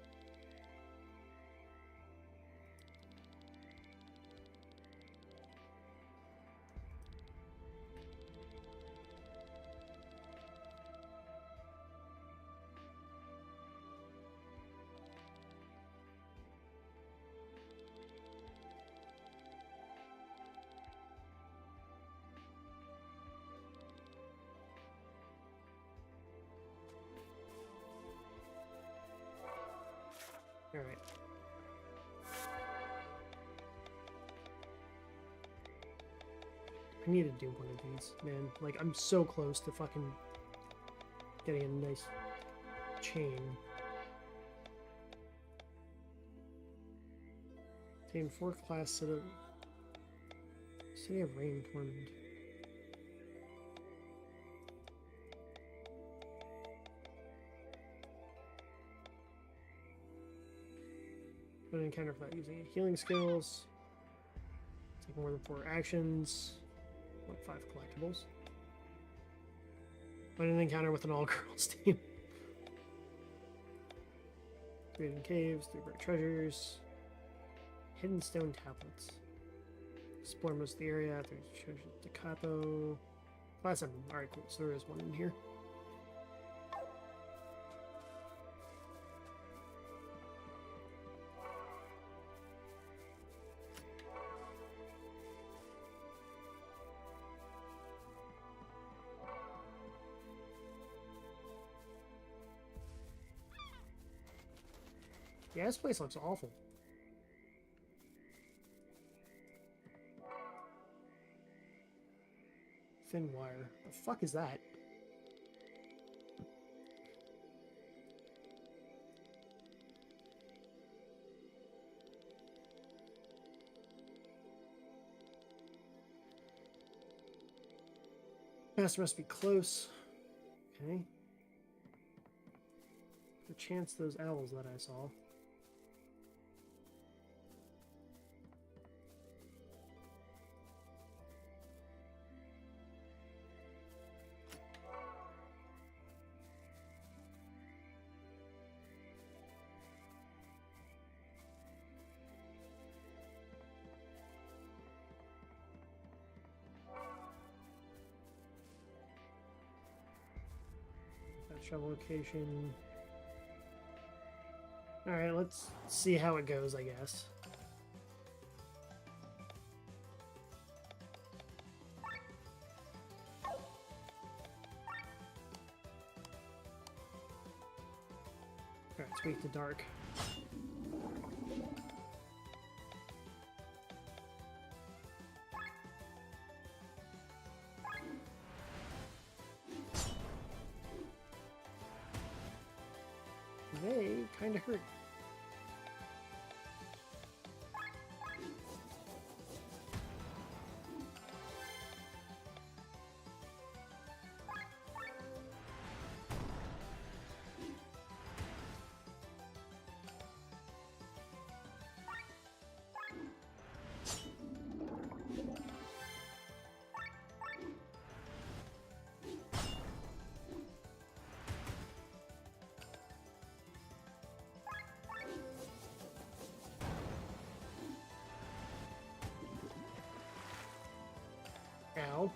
All right. I need to do one of these, man. Like, I'm so close to fucking getting a nice chain. Obtain 4 class City of Rain Tournament. Put an encounter without using healing skills. Take more than 4 actions. 5 collectibles. Find an encounter with an all-girls team. 3 hidden caves, 3 bright treasures. Hidden stone tablets. Explore most of the area. There's treasure at the capo. Class 7. Alright, cool. So there is one in here. Yeah, this place looks awful. Thin wire. The fuck is that? Master must be close. Okay. Perchance those owls that I saw. Travel location. Alright, let's see how it goes, I guess. Alright, it's weak to dark. They kind of hurt. Ow.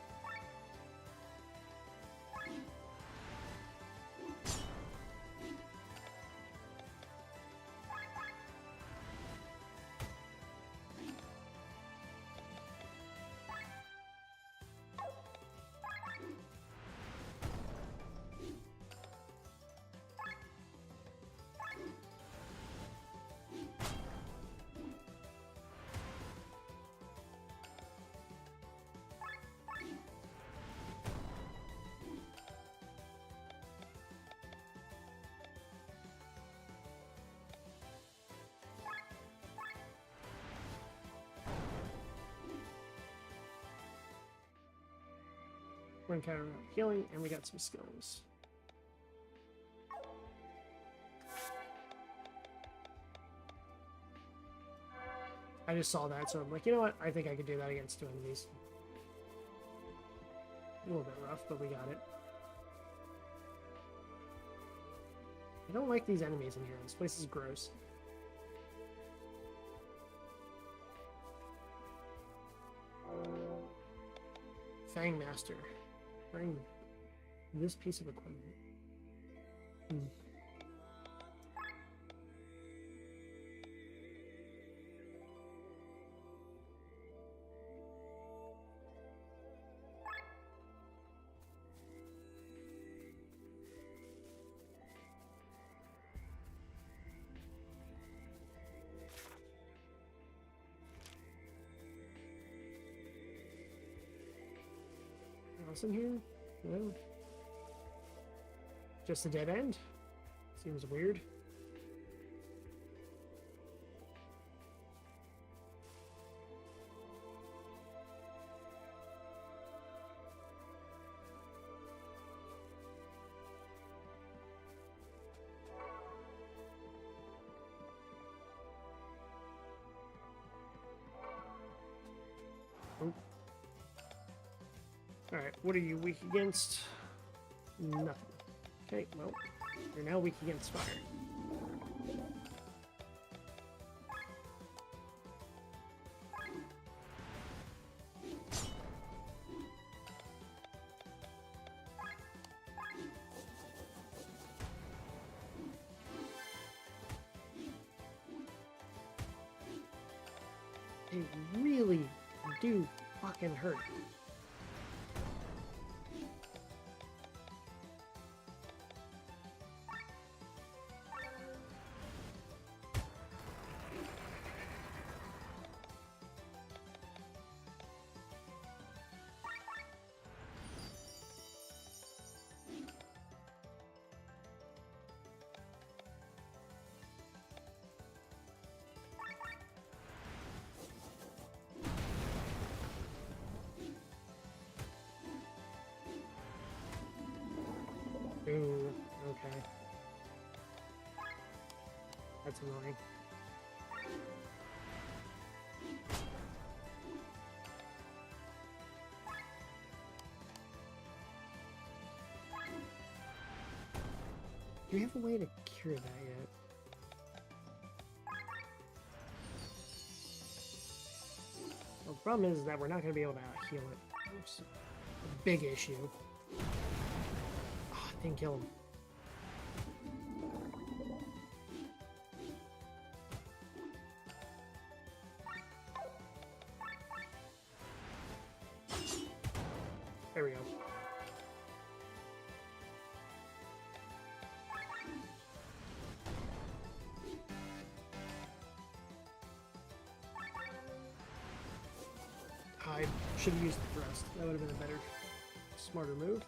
We're encountering healing, and we got some skills. I just saw that, so I'm like, you know what? I think I could do that against 2 enemies. A little bit rough, but we got it. I don't like these enemies in here. This place is gross. Fang Master. Bring this piece of equipment. In here? No. Just a dead end? Seems weird. Oh. Alright, what are you weak against? Nothing. Okay, well, you're now weak against fire. They really do fucking hurt. Ooh, okay. That's annoying. Do you have a way to cure that yet? Well, the problem is that we're not going to be able to heal it. It's a big issue. Oh, I didn't kill him. There we go. I should have used the thrust. That would have been a better, smarter move.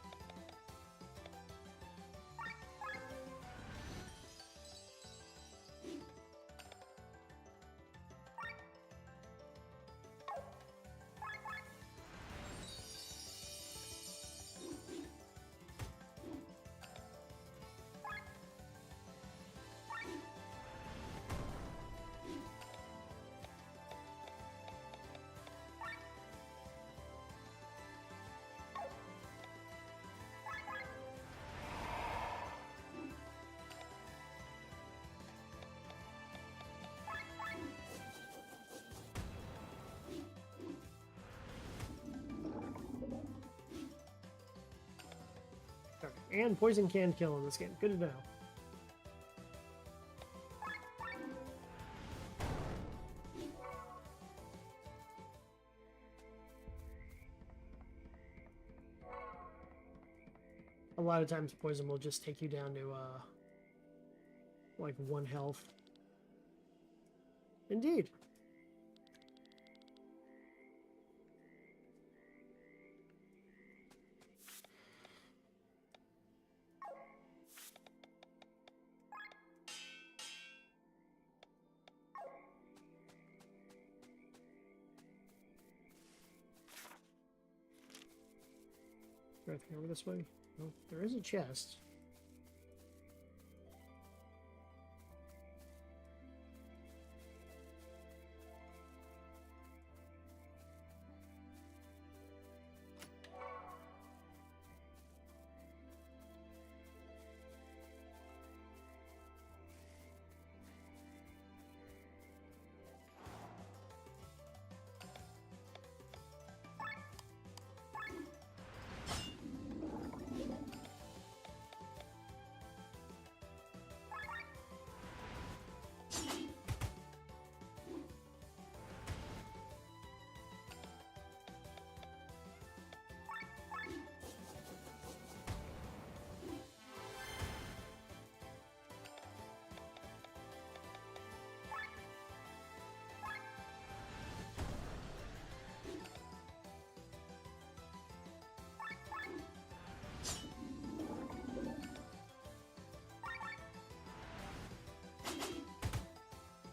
Okay. And poison can kill in this game. Good to know. A lot of times poison will just take you down to like 1 health. Indeed. Anything over this way? No, there is a chest.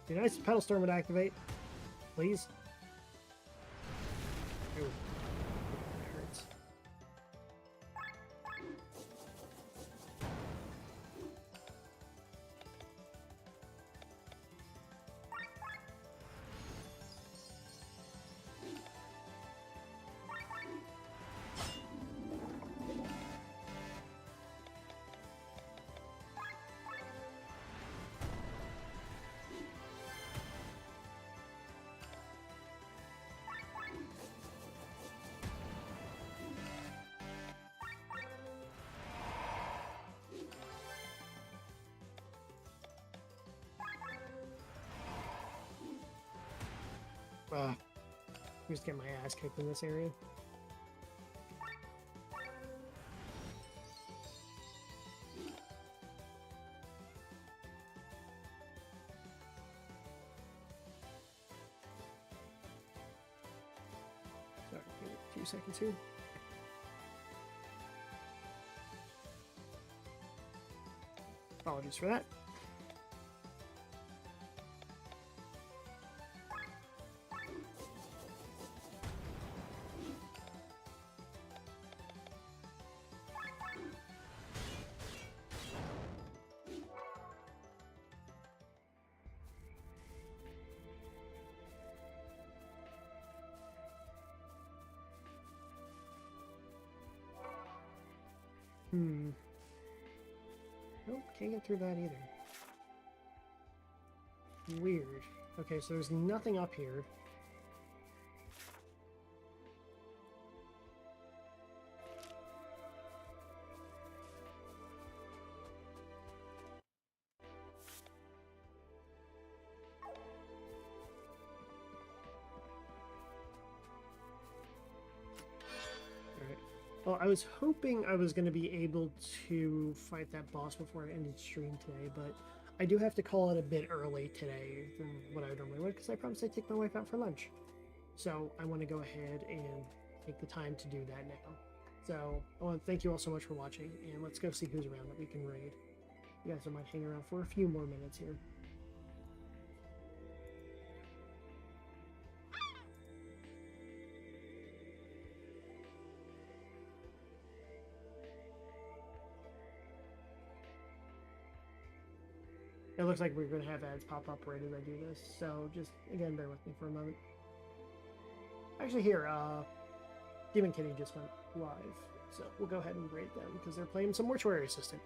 Be nice if Pedal Storm would activate. Please. Ooh. That hurts. I'm just getting my ass kicked in this area. Sorry, give it a few seconds here. Apologies for that. Nope, can't get through that either. Weird. Okay, so there's nothing up here. Well, I was hoping I was going to be able to fight that boss before I ended stream today, but I do have to call it a bit early today than what I normally would, because I promised I'd take my wife out for lunch. So I want to go ahead and take the time to do that now. So I want to thank you all so much for watching, and let's go see who's around that we can raid. You guys might hang around for a few more minutes here. It looks like we're going to have ads pop up right as I do this, so just, again, bear with me for a moment. Actually, here, Demon Kitty just went live, so we'll go ahead and raid them, because they're playing some Mortuary Assistant.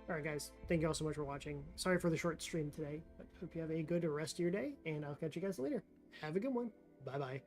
Alright guys, thank you all so much for watching. Sorry for the short stream today, but hope you have a good rest of your day, and I'll catch you guys later. Have a good one. Bye-bye.